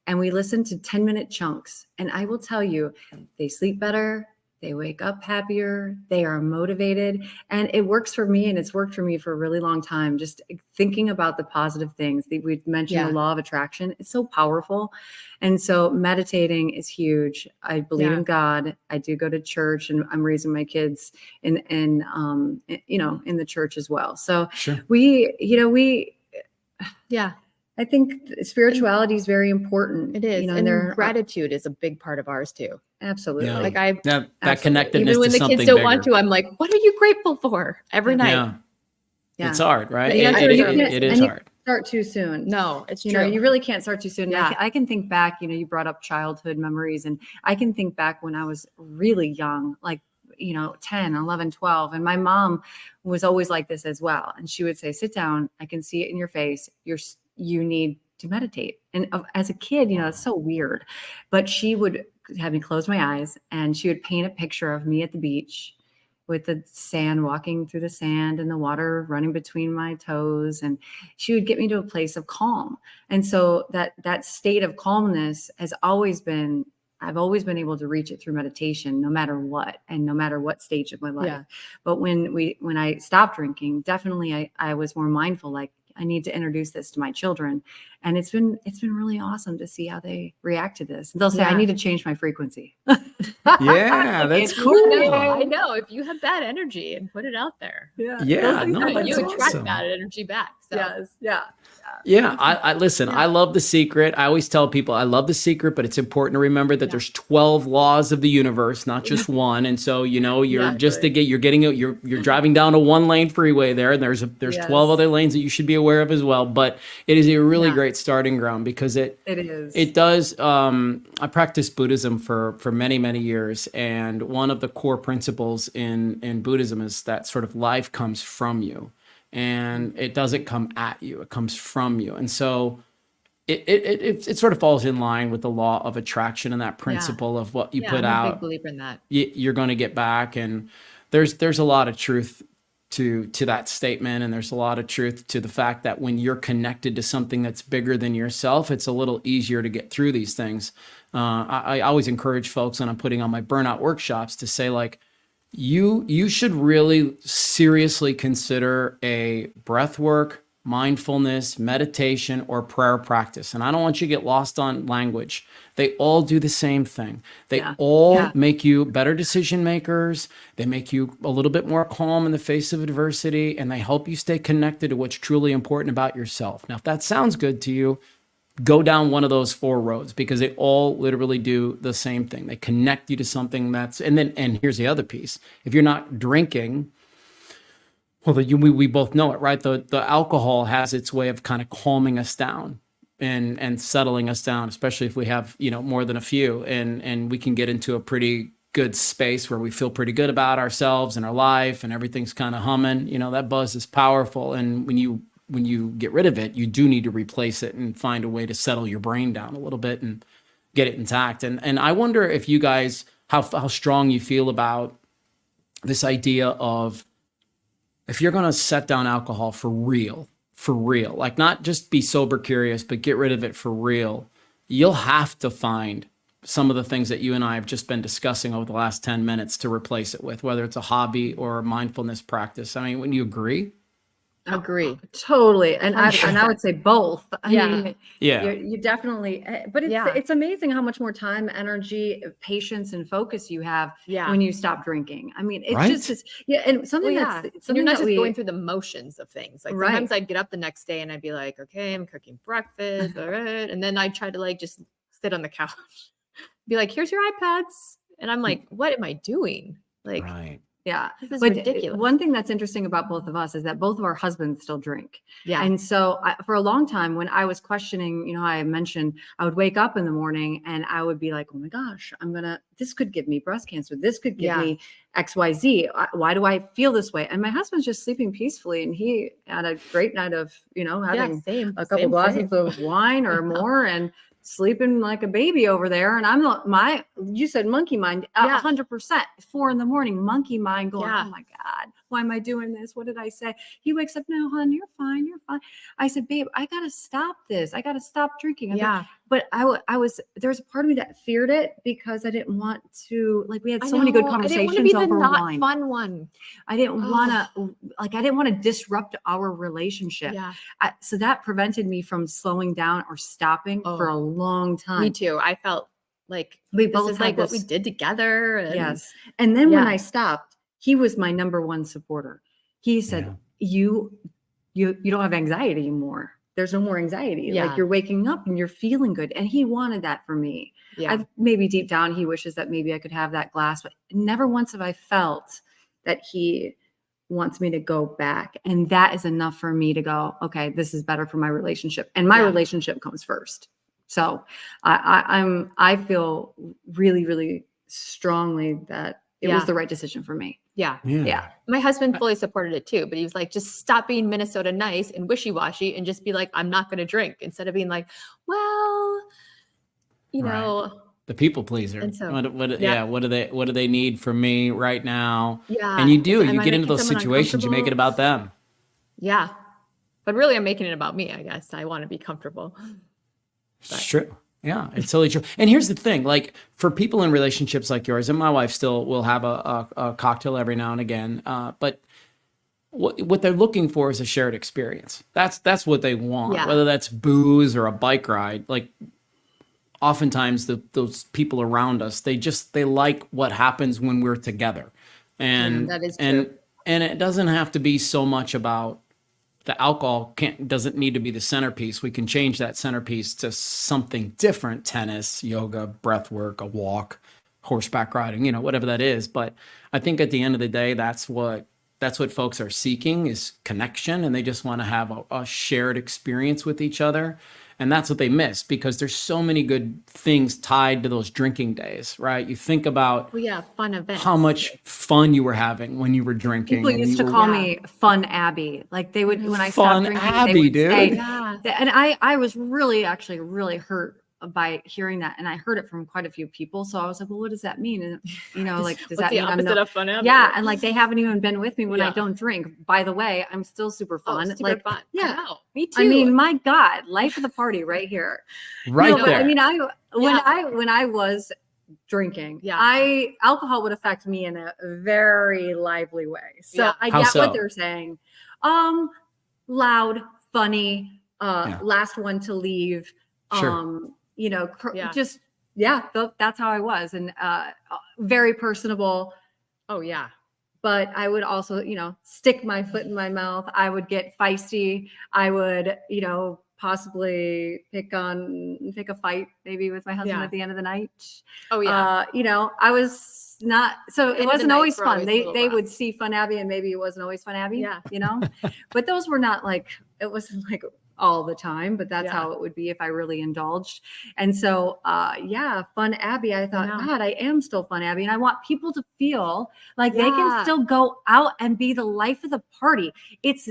And we listen to 10-minute chunks. And I will tell you, they sleep better. They wake up happier. They are motivated. And it works for me. And it's worked for me for a really long time. Just thinking about the positive things. We mentioned the law of attraction. It's so powerful. And so meditating is huge. I believe in God. I do go to church, and I'm raising my kids in the church as well. So Sure. we I think spirituality is very important. It is. You know, and there gratitude is a big part of ours too. absolutely. Yeah. Like I, That Absolutely. connectedness even when to the kids something don't want bigger. to, I'm like, what are you grateful for every night? Yeah. Yeah. It's hard, right? The answer is It is and you hard. can't start too soon. No, it's You true. know, you really can't start too soon. Yeah. I can think back, you know, you brought up childhood memories, and I can think back when I was really young, like, you know, 10, 11, 12. And my mom was always like this as well. And she would say, sit down. I can see it in your face. You need to meditate. And as a kid, you know, it's so weird, but she would have me close my eyes and she would paint a picture of me at the beach with the sand, walking through the sand and the water running between my toes. And she would get me to a place of calm. And so that state of calmness has always been, I've always been able to reach it through meditation, no matter what, and no matter what stage of my life. Yeah. But when I stopped drinking, definitely I was more mindful, like, I need to introduce this to my children. And it's been really awesome to see how they react to this. They'll say, I Yeah. need to change my frequency. Yeah, that's It's cool. I know. If you have bad energy and put it out there, Yeah. Yeah, Those things no, happen. that's you attract awesome. bad energy back. So. Yes. Yeah. Yeah, I listen, Yeah. I love The Secret. I always tell people I love The Secret, but it's important to remember that there's 12 laws of the universe, not just one. And so, you know, you're just to Exactly. get you're driving down a 1-lane freeway there, and there's 12 Yes. other lanes that you should be aware of as well. But it is a really Yeah. great starting ground because It is. it does. I practiced Buddhism for many, many years. And one of the core principles in Buddhism is that sort of life comes from you. And it doesn't come at you, it comes from you. And so it sort of falls in line with the law of attraction and that principle of what you put I'm a big out, believer in that. you're going to get back. And there's a lot of truth to that statement. And there's a lot of truth to the fact that when you're connected to something that's bigger than yourself, it's a little easier to get through these things. I always encourage folks when I'm putting on my burnout workshops to say, like, you should really seriously consider a breath work, mindfulness, meditation, or prayer practice. And I don't want you to get lost on language. They all do the same thing. They Yeah. all Yeah. make you better decision makers. They make you a little bit more calm in the face of adversity, and they help you stay connected to what's truly important about yourself. Now, if that sounds good to you, go down one of those 4 roads, because they all literally do the same thing. They connect you to something and here's the other piece. If you're not drinking, well, we both know it, right? The alcohol has its way of kind of calming us down and settling us down, especially if we have, you know, more than a few, and we can get into a pretty good space where we feel pretty good about ourselves and our life and everything's kind of humming. You know, that buzz is powerful. And when you get rid of it, you do need to replace it and find a way to settle your brain down a little bit and get it intact. And I wonder if you guys, how strong you feel about this idea of, if you're going to set down alcohol for real, like not just be sober curious, but get rid of it for real, you'll have to find some of the things that you and I have just been discussing over the last 10 minutes to replace it with, whether it's a hobby or a mindfulness practice. I mean, wouldn't you agree? Agree. Totally. And I would say both. I Yeah. mean, Yeah. you definitely, but it's amazing how much more time, energy, patience, and focus you have Yeah. when you stop drinking. I mean, it's Right? just this, and something Well, that's and something you're not that just going through the motions of things. Like Right. sometimes I'd get up the next day and I'd be like, okay, I'm cooking breakfast, all right. And then I'd try to like just sit on the couch, be like, here's your iPads. And I'm like, what am I doing? Like, Right. Yeah. this is But ridiculous. one thing that's interesting about both of us is that both of our husbands still drink. Yeah. And so for a long time, when I was questioning, you know, I mentioned I would wake up in the morning and I would be like, oh my gosh, this could give me breast cancer. This could give me XYZ. Why do I feel this way? And my husband's just sleeping peacefully. And he had a great night of, you know, having a couple glasses of wine or more and sleeping like a baby over there. And I'm you said monkey mind, 100%, 4 a.m, monkey mind going, oh my God, why am I doing this? What did I say? He wakes up, no, hon, you're fine. You're fine. I said, babe, I got to stop this. I got to stop drinking. But there's a part of me that feared it because I didn't want to, like, we had so many good conversations I didn't want to be over the not wine. fun one. I didn't want to disrupt our relationship. Yeah. So that prevented me from slowing down or stopping for a long time. Me too. I felt like we both this is like what we did together. And yes. And then when I stopped, he was my number one supporter. He said, you don't have anxiety anymore. there's no more anxiety. Yeah. Like you're waking up and you're feeling good. And he wanted that for me. Yeah. Maybe deep down, he wishes that maybe I could have that glass, but never once have I felt that he wants me to go back. And that is enough for me to go, okay, this is better for my relationship. And my relationship comes first. So I feel really, really strongly that it was the right decision for me. Yeah. Yeah. My husband fully supported it too, but he was like, just stop being Minnesota nice and wishy-washy and just be like, I'm not going to drink, instead of being like, well, you know, the people pleaser. And so, what do they need from me right now? Yeah. And you Am I get into making those someone situations, you make it about them. Yeah. But really I'm making it about me, I guess. I want to be comfortable. It's true. Yeah, it's totally true. And here's the thing, like for people in relationships like yours, and my wife still will have a cocktail every now and again, but what they're looking for is a shared experience. That's what they want, whether that's booze or a bike ride. Like oftentimes those people around us, they like what happens when we're together. And that is true. And it doesn't have to be so much about the alcohol doesn't need to be the centerpiece. We can change that centerpiece to something different: tennis, yoga, breath work, a walk, horseback riding, whatever that is. But I think at the end of the day, that's what folks are seeking, is connection. And they just want to have a shared experience with each other. And that's what they miss, because there's so many good things tied to those drinking days, right? You think about fun events. How much fun you were having when you were drinking. People used to call me Fun Abbie. Like they would, when I Fun stopped drinking, Abbie, they would dude. say, and I was really hurt by hearing that. And I heard it from quite a few people. So I was like, well, what does that mean? And like, does that mean I'm not of Fun Abbie? Yeah. And like, they haven't even been with me when I don't drink. By the way, I'm still super fun. Super fun. Yeah. Me too. I mean, my God, life of the party right here. Right there. I mean, when I was drinking, alcohol would affect me in a very lively way. So I get what they're saying. Loud, funny, last one to leave. Sure. That's how I was. And very personable. Oh yeah. But I would also, stick my foot in my mouth. I would get feisty. I would, possibly pick a fight maybe with my husband at the end of the night. Oh yeah. I was not, so it wasn't always fun. They rough. would see Fun Abbie and maybe it wasn't always Fun Abbie. Yeah. But those were not like, it wasn't like all the time, but that's how it would be if I really indulged. And so, Fun Abbie, I thought, God, I am still Fun Abbie. And I want people to feel like they can still go out and be the life of the party. It's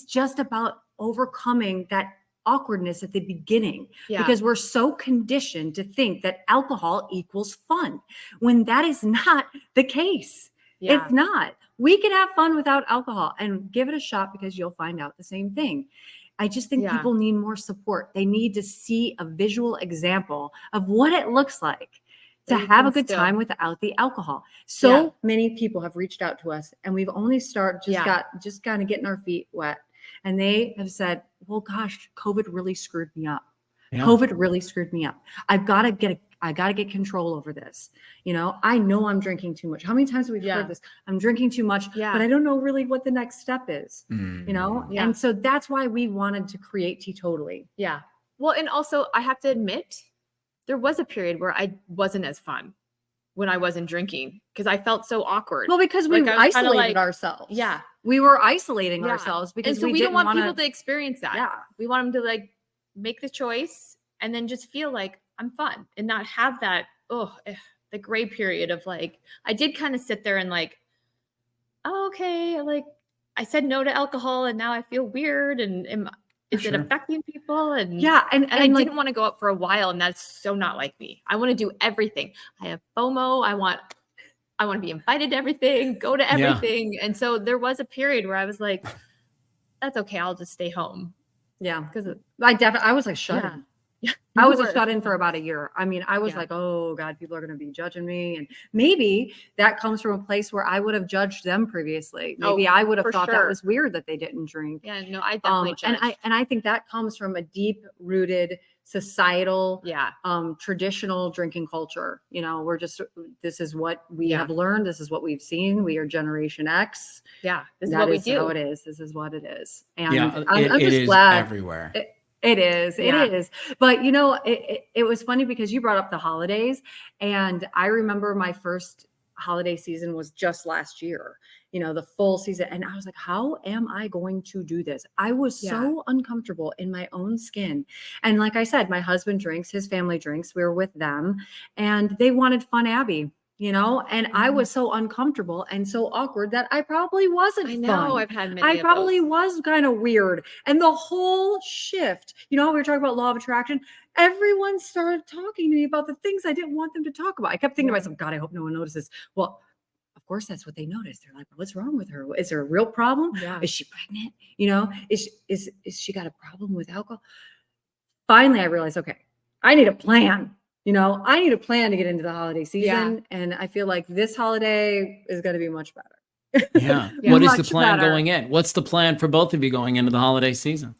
just about overcoming that awkwardness at the beginning, because we're so conditioned to think that alcohol equals fun when that is not the case. It's not. We can have fun without alcohol, and give it a shot, because you'll find out the same thing. I just think people need more support. They need to see a visual example of what it looks like to have a good time without the alcohol. So many people have reached out to us, and we've only just kind of getting our feet wet. And they have said, well, gosh, COVID really screwed me up. Yeah. COVID really screwed me up. I got to get control over this. I know I'm drinking too much. How many times have we heard this? I'm drinking too much, but I don't know really what the next step is, And so that's why we wanted to create Teetotally. Yeah. Well, and also I have to admit, there was a period where I wasn't as fun when I wasn't drinking, because I felt so awkward. Well, because we isolated ourselves. Yeah. We were isolating ourselves, because we didn't want people to experience that. Yeah. We want them to make the choice and then just feel like I'm fun, and not have that, the gray period of I did kind of sit there and okay, I said no to alcohol and now I feel weird, and is it affecting people? And and I didn't want to go out for a while, and that's so not like me. I want to do everything. I have FOMO. I want to be invited to everything, go to everything. Yeah. And so there was a period where I was like, that's okay, I'll just stay home. Yeah. Because I was shut in. Yeah. I was shut in for about a year. I mean, I was like, oh God, people are going to be judging me. And maybe that comes from a place where I would have judged them previously. Maybe I would have thought that was weird that they didn't drink. Yeah, no, I definitely judged. And I think that comes from a deep rooted societal, traditional drinking culture. This is what we have learned. This is what we've seen. We are Generation X. Yeah. This is what we do. How it is. This is what it is. And I'm just glad everywhere. It is. It Yeah. is. But, you know, it was funny because you brought up the holidays. And I remember my first holiday season was just last year, you know, the full season. And I was like, how am I going to do this? I was so uncomfortable in my own skin. And like I said, my husband drinks, his family drinks. We were with them and they wanted fun Abbie. You know, and I was so uncomfortable and so awkward that I probably wasn't I know. fun. I've had many I of probably those. was kind of weird. And the whole shift, you know, how we were talking about law of attraction. Everyone started talking to me about the things I didn't want them to talk about. I kept thinking to myself, God, I hope no one notices. Well, of course, that's what they noticed. They're like, what's wrong with her? Is there a real problem? Yeah. Is she pregnant? You know, is she got a problem with alcohol? Finally, I realized, okay, I need a plan. You know, I need a plan to get into the holiday season. And I feel like this holiday is going to be much better. Yeah. What is the Much plan better. going in? What's the plan for both of you going into the holiday season?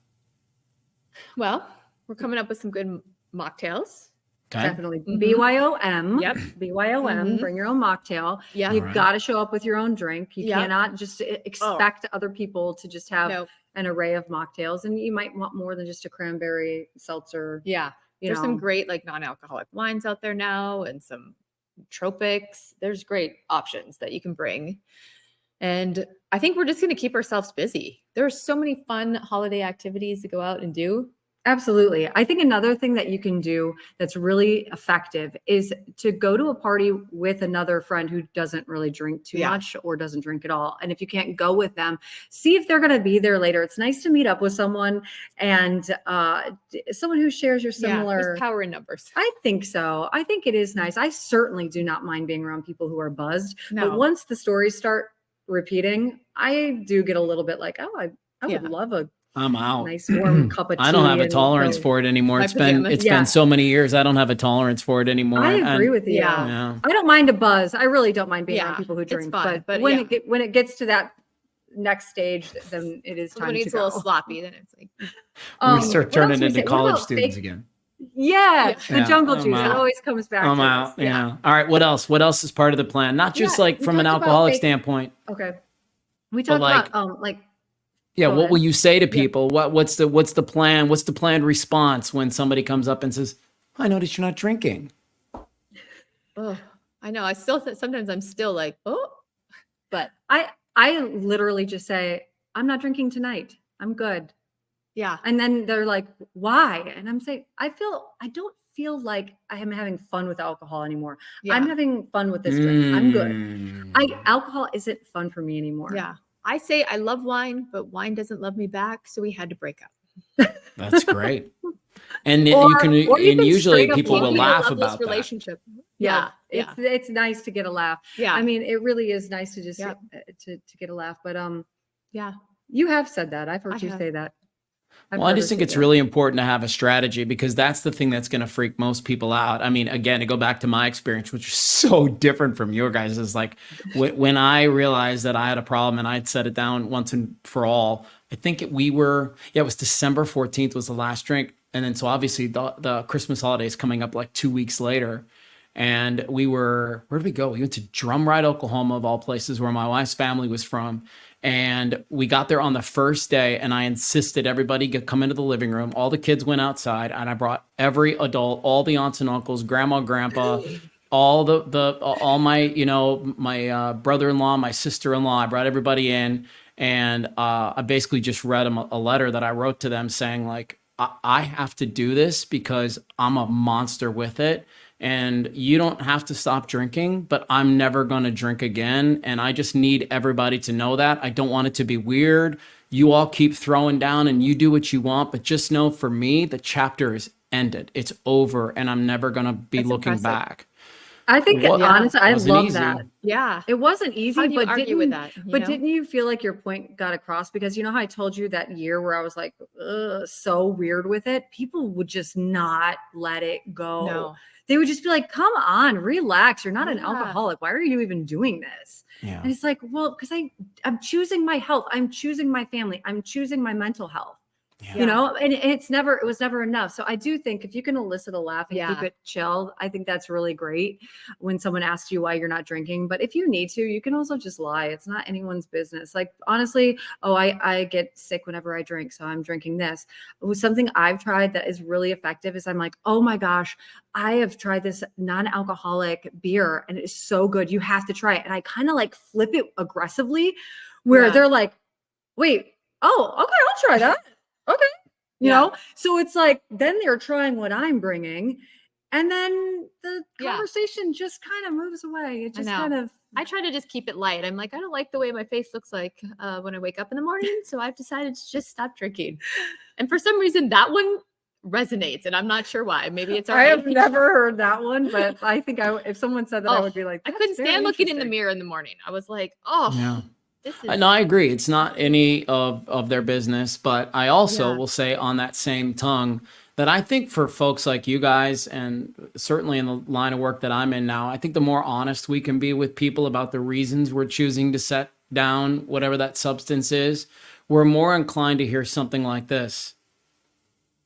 Well, we're coming up with some good mocktails. Okay. Definitely. Mhm. BYOM. Yep. BYOM. Mhm. Bring your own mocktail. Yeah. You Alright. got to show up with your own drink. You Yep. cannot just expect other people to just have No. an array of mocktails. And you might want more than just a cranberry seltzer. Yeah. You There's know. some great like non-alcoholic wines out there now and some tropics. There's great options that you can bring. And I think we're just going to keep ourselves busy. There are so many fun holiday activities to go out and do. Absolutely. I think another thing that you can do that's really effective is to go to a party with another friend who doesn't really drink too much or doesn't drink at all. And if you can't go with them, see if they're going to be there later. It's nice to meet up with someone and someone who shares your similar. There's power in numbers. I think so. I think it is nice. I certainly do not mind being around people who are buzzed. No. But once the stories start repeating, I do get a little bit like, oh, I would love a I'm out. nice warm cup of tea. I don't have a and tolerance go- for it anymore. My It's been pajamas. been so many years. I don't have a tolerance for it anymore. I agree with you. Yeah. Yeah. I don't mind a buzz. I really don't mind being around Yeah, people who it's drink. fun, but when yeah. when it gets to that next stage, then it is time When to it's go. a little sloppy, then it's like, We start what turning else we into say? What college about students fake- again. Yeah, the Yeah, jungle I'm juice. It out. always comes back. I'm to out. us. Yeah. All right. What else? What else is part of the plan? Not just Yeah, like we from an talked about alcoholic fake- standpoint. Okay. We talked like- about like Yeah. Go What ahead. will you say to people? What's the plan? What's the planned response when somebody comes up and says, "I noticed you're not drinking"? oh, I know. I still sometimes I'm still like, oh, but I literally just say, I'm not drinking tonight. I'm good. yeah, And then they're like, why? And I'm saying, I don't feel like I am having fun with alcohol anymore. yeah, I'm having fun with this drink. I'm good. Mm. Alcohol isn't fun for me anymore. yeah. I say I love wine, but wine doesn't love me back, so we had to break up. That's great. And Or you can, you and can usually straight up people love will it. laugh Loveless about that. relationship. Yeah. Yeah, It's nice to get a laugh. yeah, I mean, it really is nice to just Yep. to get a laugh. But yeah. you have said that. I've heard I you have. say that. I've Well, I heard her just think say it's that. really important to have a strategy because that's the thing that's going to freak most people out. I mean, again, to go back to my experience, which is so different from your guys, is like when I realized that I had a problem and I'd set it down once and for all. I think it was December 14th was the last drink. And then so obviously the Christmas holiday is coming up like 2 weeks later. And where did we go? We went to Drum Ride, Oklahoma, of all places, where my wife's family was from. And we got there on the first day, and I insisted everybody come into the living room. All the kids went outside, and I brought every adult, all the aunts and uncles, grandma, grandpa, all my, my brother-in-law, my sister-in-law. I brought everybody in, and I basically just read them a letter that I wrote to them saying, like, I have to do this because I'm a monster with it. And you don't have to stop drinking, but I'm never going to drink again. And I just need everybody to know that. I don't want it to be weird. You all keep throwing down and you do what you want, but just know for me, the chapter is ended. It's over and I'm never going to be That's looking impressive. back. I think Well, honestly, I wasn't love easy. that. Yeah. It wasn't easy, How do you but argue with that? didn't you feel like your point got across? Because you know how I told you that year where I was like, ugh, so weird with it. People would just not let it go. No. They would just be like, come on, relax. You're not an Yeah. alcoholic. Why are you even doing this? Yeah. And it's like, well, because I'm choosing my health. I'm choosing my family. I'm choosing my mental health. You know, and it was never enough. So I do think if you can elicit a laugh and keep it chill, I think that's really great when someone asks you why you're not drinking. But if you need to, you can also just lie. It's not anyone's business. Like, honestly, I get sick whenever I drink, so I'm drinking this. Something I've tried that is really effective is I'm like, oh my gosh, I have tried this non-alcoholic beer and it is so good. You have to try it. And I kind of like flip it aggressively where they're like, wait, oh, okay, I'll try that. Okay. You know, so it's like, then they're trying what I'm bringing. And then the conversation just kind of moves away. It just I try to just keep it light. I'm like, I don't like the way my face looks like when I wake up in the morning. So I've decided to just stop drinking. And for some reason, that one resonates. And I'm not sure why. Maybe it's I have never heard that one, but I think if someone said that, I would be like, I couldn't stand looking in the mirror in the morning. I was like, No, I agree. It's not any of their business, but I also will say on that same tongue that I think for folks like you guys, and certainly in the line of work that I'm in now, I think the more honest we can be with people about the reasons we're choosing to set down whatever that substance is, we're more inclined to hear something like this.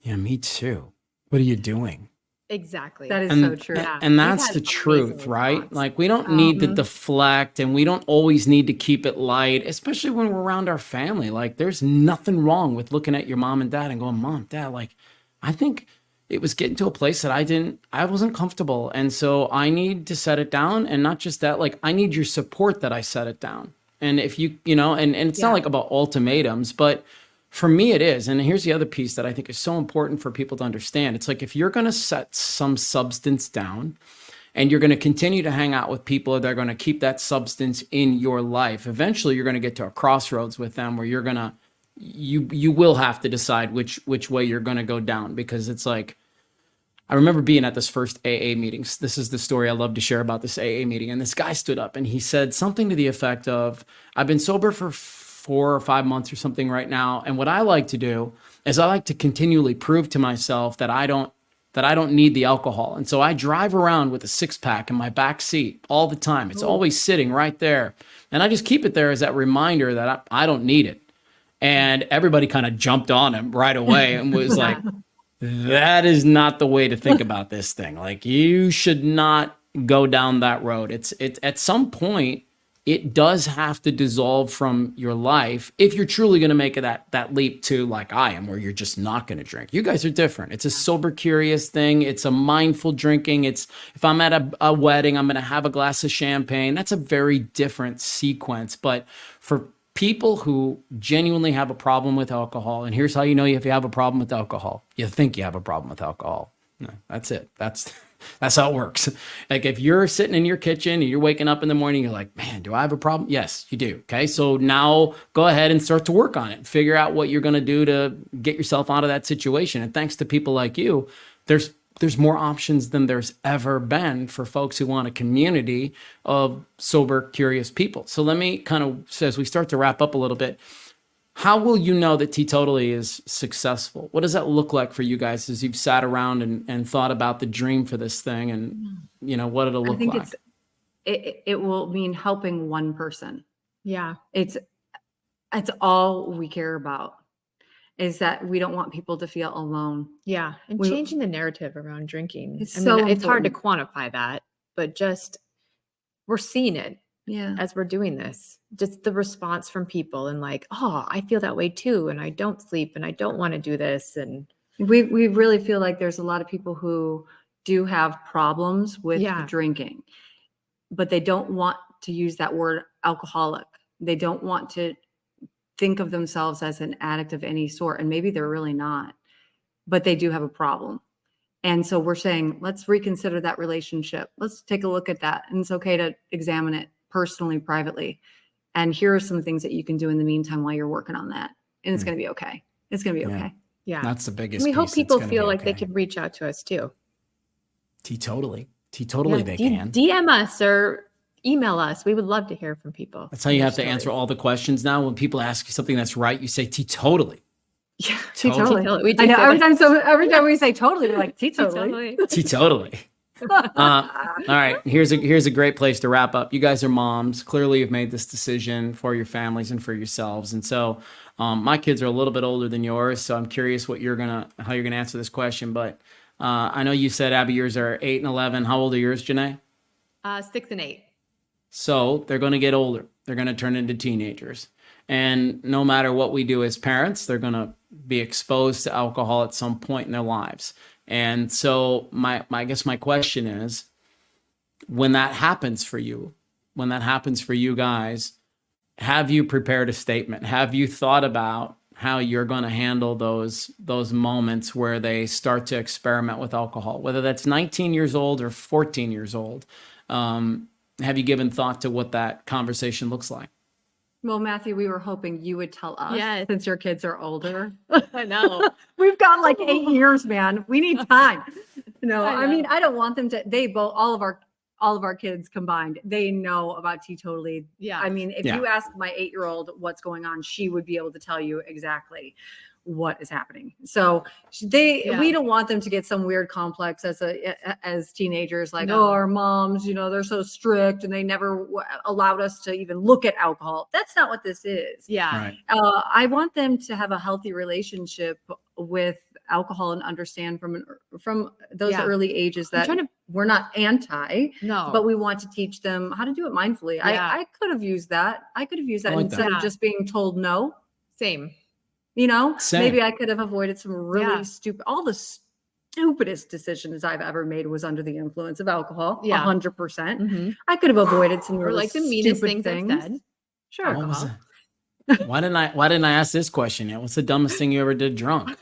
Yeah, me too. What are you doing? Exactly. That is so true. And that's the truth, right? Like, we don't need to deflect, and we don't always need to keep it light, especially when we're around our family. Like, there's nothing wrong with looking at your mom and dad and going, Mom, Dad, like, I think it was getting to a place that I wasn't comfortable. And so I need to set it down. And not just that, like, I need your support that I set it down. And if you know, and it's not like about ultimatums, but for me, it is. And here's the other piece that I think is so important for people to understand. It's like, if you're going to set some substance down and you're going to continue to hang out with people that are going to keep that substance in your life, eventually you're going to get to a crossroads with them where you're going to, you will have to decide which way you're going to go down. Because it's like, I remember being at this first AA meeting. This is the story I love to share about this AA meeting. And this guy stood up and he said something to the effect of, I've been sober for 4 or 5 months or something right now. And what I like to do is I like to continually prove to myself that I don't need the alcohol. And so I drive around with a 6-pack in my back seat all the time. It's always sitting right there. And I just keep it there as that reminder that I don't need it. And everybody kind of jumped on him right away and was like, that is not the way to think about this thing. Like, you should not go down that road. It's at some point, it does have to dissolve from your life if you're truly going to make that leap to, like I am, where you're just not going to drink. You guys are different. It's a sober, curious thing. It's a mindful drinking. It's, if I'm at a wedding, I'm going to have a glass of champagne. That's a very different sequence. But for people who genuinely have a problem with alcohol, and here's how you know if you have a problem with alcohol. You think you have a problem with alcohol. No, that's it. That's how it works. Like, if you're sitting in your kitchen and you're waking up in the morning, you're like, man, do I have a problem? Yes, you do. Okay. So now go ahead and start to work on it. Figure out what you're going to do to get yourself out of that situation. And thanks to people like you, there's more options than there's ever been for folks who want a community of sober, curious people. So let me kind of, as we start to wrap up a little bit, how will you know that Teetotally is successful? What does that look like for you guys as you've sat around and thought about the dream for this thing, and you know what it'll look like? It will mean helping one person. Yeah. It's all we care about, is that we don't want people to feel alone. Yeah. And changing the narrative around drinking. It's it's hard to quantify that, but just we're seeing it. Yeah. As we're doing this, just the response from people, and like, oh, I feel that way too. And I don't sleep and I don't want to do this. And we really feel like there's a lot of people who do have problems with drinking, but they don't want to use that word alcoholic. They don't want to think of themselves as an addict of any sort. And maybe they're really not, but they do have a problem. And so we're saying, let's reconsider that relationship. Let's take a look at that. And it's okay to examine it personally, privately. And here are some things that you can do in the meantime while you're working on that. And it's going to be okay. It's going to be okay. Yeah. That's the biggest. We hope people feel like they could reach out to us too. Teetotally, they can. DM us or email us. We would love to hear from people. That's how you have to answer all the questions now. When people ask you something that's right, you say teetotally. Yeah, teetotally. We do I know every time we say totally, we're like teetotally. Teetotally. All right. Here's a great place to wrap up. You guys are moms. Clearly, you've made this decision for your families and for yourselves. And so My kids are a little bit older than yours, so I'm curious how you're gonna answer this question. But I know you said, Abbie, yours are 8 and 11. How old are yours, Janay? 6 and 8. So they're going to get older. They're going to turn into teenagers. And no matter what we do as parents, they're going to be exposed to alcohol at some point in their lives. And so I guess my question is, when that happens for you guys, have you prepared a statement? Have you thought about how you're going to handle those moments where they start to experiment with alcohol, whether that's 19 years old or 14 years old? Have you given thought to what that conversation looks like? Well, Matthew, we were hoping you would tell us, Yes. since your kids are older. I know. We've got like 8 years, man. We need time. I I mean, know. I don't want them to. They both, all of our kids combined, they know about Teetotally. Yeah. I mean, if Yeah. you ask my 8-year-old what's going on, she would be able to tell you exactly what is happening. So we don't want them to get some weird complex as teenagers, like, No. oh, our moms, they're so strict and they never allowed us to even look at alcohol. That's not what this is. Yeah. Right. I want them to have a healthy relationship with alcohol and understand from those Yeah. early ages I'm that trying to- we're not anti, No. but we want to teach them how to do it mindfully. Yeah. I could have used that. I could have used that I like instead that. of just being told no. Same. Same. Maybe I could have avoided some really Yeah. stupid, all the stupidest decisions I've ever made was under the influence of alcohol. Yeah. 100%. Mhm. I could have avoided some Or really like the meanest stupid things I've said. Sure. What was Alcohol. that? Why didn't I ask this question yet? What's the dumbest thing you ever did drunk?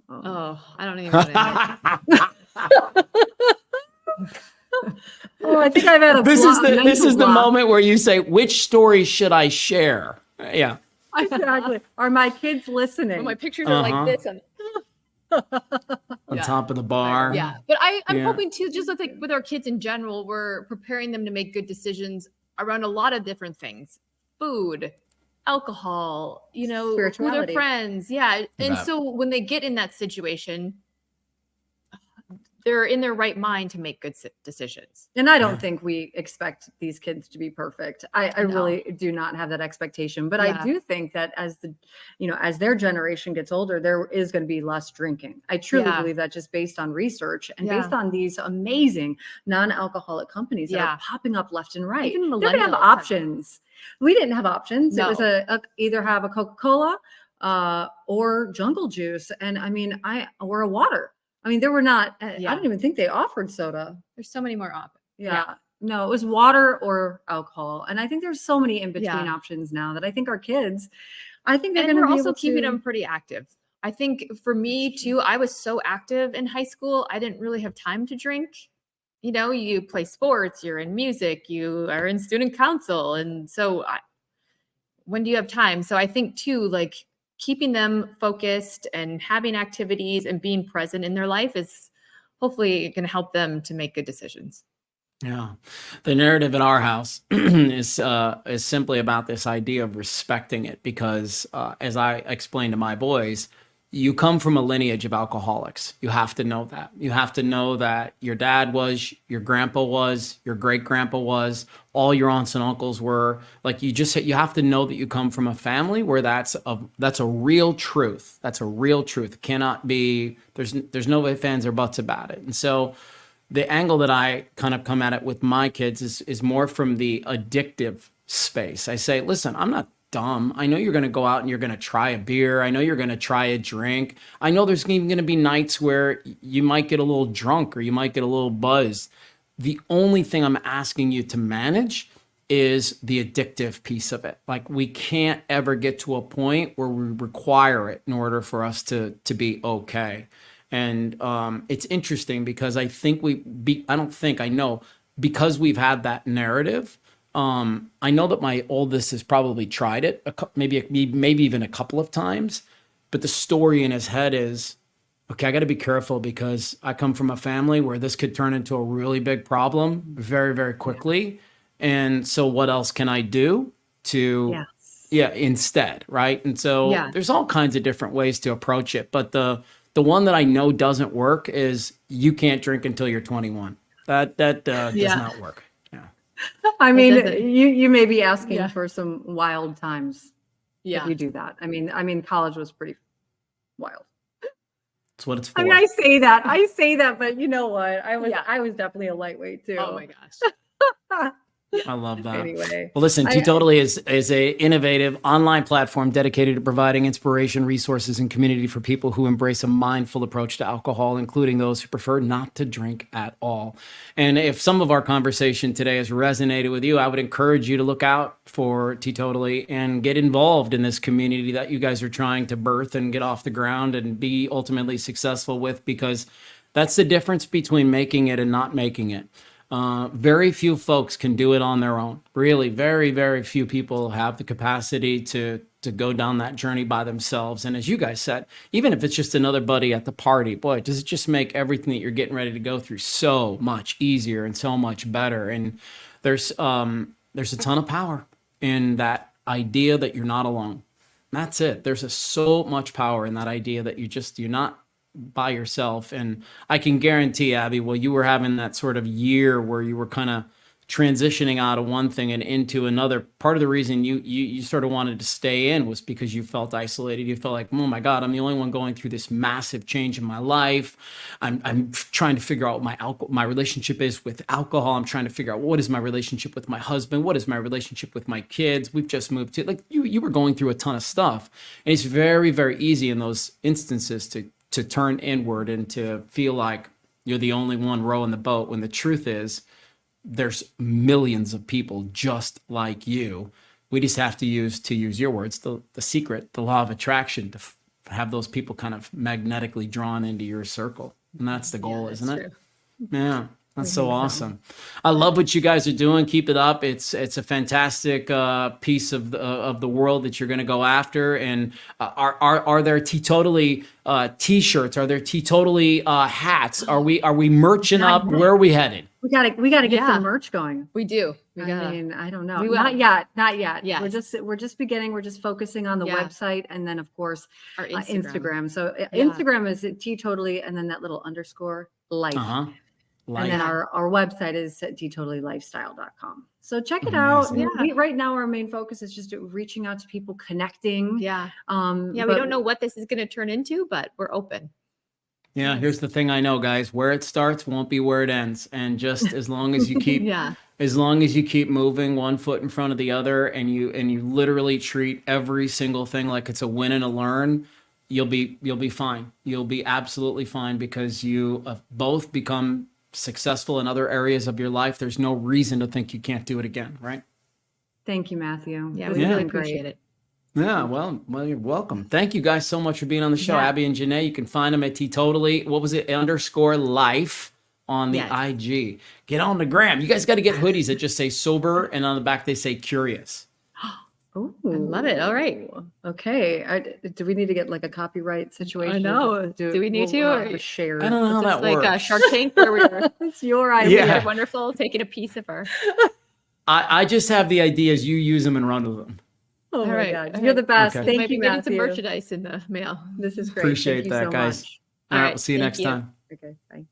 Oh, I don't even know. Oh, I think I've had a This is mental the block. moment where you say, which story should I share? Yeah. Exactly. Are my kids listening? My pictures are like this. On top of the bar. Yeah. But I'm Yeah. hoping too, just like with our kids in general, we're preparing them to make good decisions around a lot of different things. Food, alcohol, who their Spirituality. friends. Yeah. And That. so when they get in that situation, they're in their right mind to make good decisions. And I don't Yeah. think we expect these kids to be perfect. I No. really do not have that expectation. But Yeah. I do think that as their generation gets older, there is going to be less drinking. I truly Yeah. believe that, just based on research and Yeah. based on these amazing non-alcoholic companies that Yeah. are popping up left and right. Even They're going to have millennials have- options. We didn't have options. No. It was either have a Coca-Cola or Jungle Juice, and or a water. I mean, there were not. I Yeah. don't even think they offered soda. There's so many more options. Yeah. No, it was water or alcohol. And I think there's so many in between Yeah. options now that I think our kids, I think they're And going to we're be also able keeping to. them pretty active. I think for me too, I was so active in high school, I didn't really have time to drink. You play sports, you're in music, you are in student council. And so when do you have time? So I think too, like keeping them focused and having activities and being present in their life is hopefully going to help them to make good decisions. Yeah. The narrative in our house is simply about this idea of respecting it, because as I explained to my boys, you come from a lineage of alcoholics. You have to know that. You have to know that your dad was, your grandpa was, your great grandpa was, all your aunts and uncles were. Like you have to know that you come from a family where that's a real truth. That's a real truth. It cannot be, there's no ifs, ands, or buts about it. And so the angle that I kind of come at it with my kids is more from the addictive space. I say, listen, I'm not dumb. I know you're going to go out and you're going to try a beer. I know you're going to try a drink. I know there's even going to be nights where you might get a little drunk or you might get a little buzzed. The only thing I'm asking you to manage is the addictive piece of it. Like we can't ever get to a point where we require it in order for us to be okay. And it's interesting because I know because we've had that narrative. I know that my oldest has probably tried it, maybe even a couple of times, but the story in his head is, okay, I got to be careful because I come from a family where this could turn into a really big problem very, very quickly. And so what else can I do to, instead, right? And so there's all kinds of different ways to approach it. But the one that I know doesn't work is you can't drink until you're 21. That does not work. I mean, doesn't- you may be asking for some wild times. Yeah. if you do that. I mean, college was pretty wild. That's what it's for. I mean, I say that, but you know what? I was definitely a lightweight too. Oh my gosh. I love that. Anyway, Well, listen, I- Teetotally is a innovative online platform dedicated to providing inspiration, resources, and community for people who embrace a mindful approach to alcohol, including those who prefer not to drink at all. And if some of our conversation today has resonated with you, I would encourage you to look out for Teetotally and get involved in this community that you guys are trying to birth and get off the ground and be ultimately successful with, because that's the difference between making it and not making it. Very few folks can do it on their own. Really, very, very few people have the capacity to go down that journey by themselves. And as you guys said, even if it's just another buddy at the party, boy, does it just make everything that you're getting ready to go through so much easier and so much better. And there's a ton of power in that idea that you're not alone. That's it. There's so much power in that idea that you're not by yourself. And I can guarantee, Abbie, well, you were having that sort of year where you were kind of transitioning out of one thing and into another. Part of the reason you sort of wanted to stay in was because you felt isolated. You felt like, oh my God, I'm the only one going through this massive change in my life. I'm trying to figure out what my relationship is with alcohol. I'm trying to figure out what is my relationship with my husband? What is my relationship with my kids? We've just moved to, like, you were going through a ton of stuff. And it's very, very easy in those instances to turn inward and to feel like you're the only one rowing the boat, when the truth is there's millions of people just like you. We just have to use your words, the secret, the law of attraction, to have those people kind of magnetically drawn into your circle. And that's the goal, isn't it? True. Yeah. That's so awesome. I love what you guys are doing. Keep it up. It's a fantastic piece of the world that you're going to go after. And are there Teetotally t-shirts? Are there Teetotally hats? Are we merching up? Where are we headed? we gotta get Yeah. some merch going. We do. I mean, I don't know. We will. Not yet. Yes. We're just beginning. We're just focusing on the Yeah. website, and then of course Our Instagram. So Yeah. Instagram is Teetotally, and then that little underscore life. Uh-huh. And then Yeah. our website is at teetotallyLifestyle.com. So check it out. Amazing. And right now our main focus is just reaching out to people, connecting. Yeah. We but don't know what this is going to turn into, but we're open. Yeah, here's the thing I know, guys. Where it starts won't be where it ends. And just as long as you keep Yeah. as long as you keep moving one foot in front of the other, and you literally treat every single thing like it's a win and a learn, you'll be fine. You'll be absolutely fine, because you have both become successful in other areas of your life. There's no reason to think you can't do it again, right? Thank you, Matthew. Yeah. This We has really been great. appreciate it. Yeah, well, you're welcome. Thank you guys so much for being on the show. Yeah. Abbie and Janay, you can find them at Teetotally, what was it, _life on the Yes. IG. Get on the gram. You guys got to get hoodies that just say sober, and on the back they say curious. Oh, I love it. All right. Okay. Do we need to get like a copyright situation? know. Do we need to, We'll or- have to share. I don't know how It's that like works. a Shark Tank where we're It's your idea. Yeah. wonderful, taking a piece of our. I just have the ideas. You use them and run with them. Oh All my right, God. all You're the right. best. Okay. Thank Might you, be getting some Matthew. merchandise in the mail. This is great. Appreciate Thank you that, so guys. much. All right, right, we'll see you thank next you. time. Okay. Bye.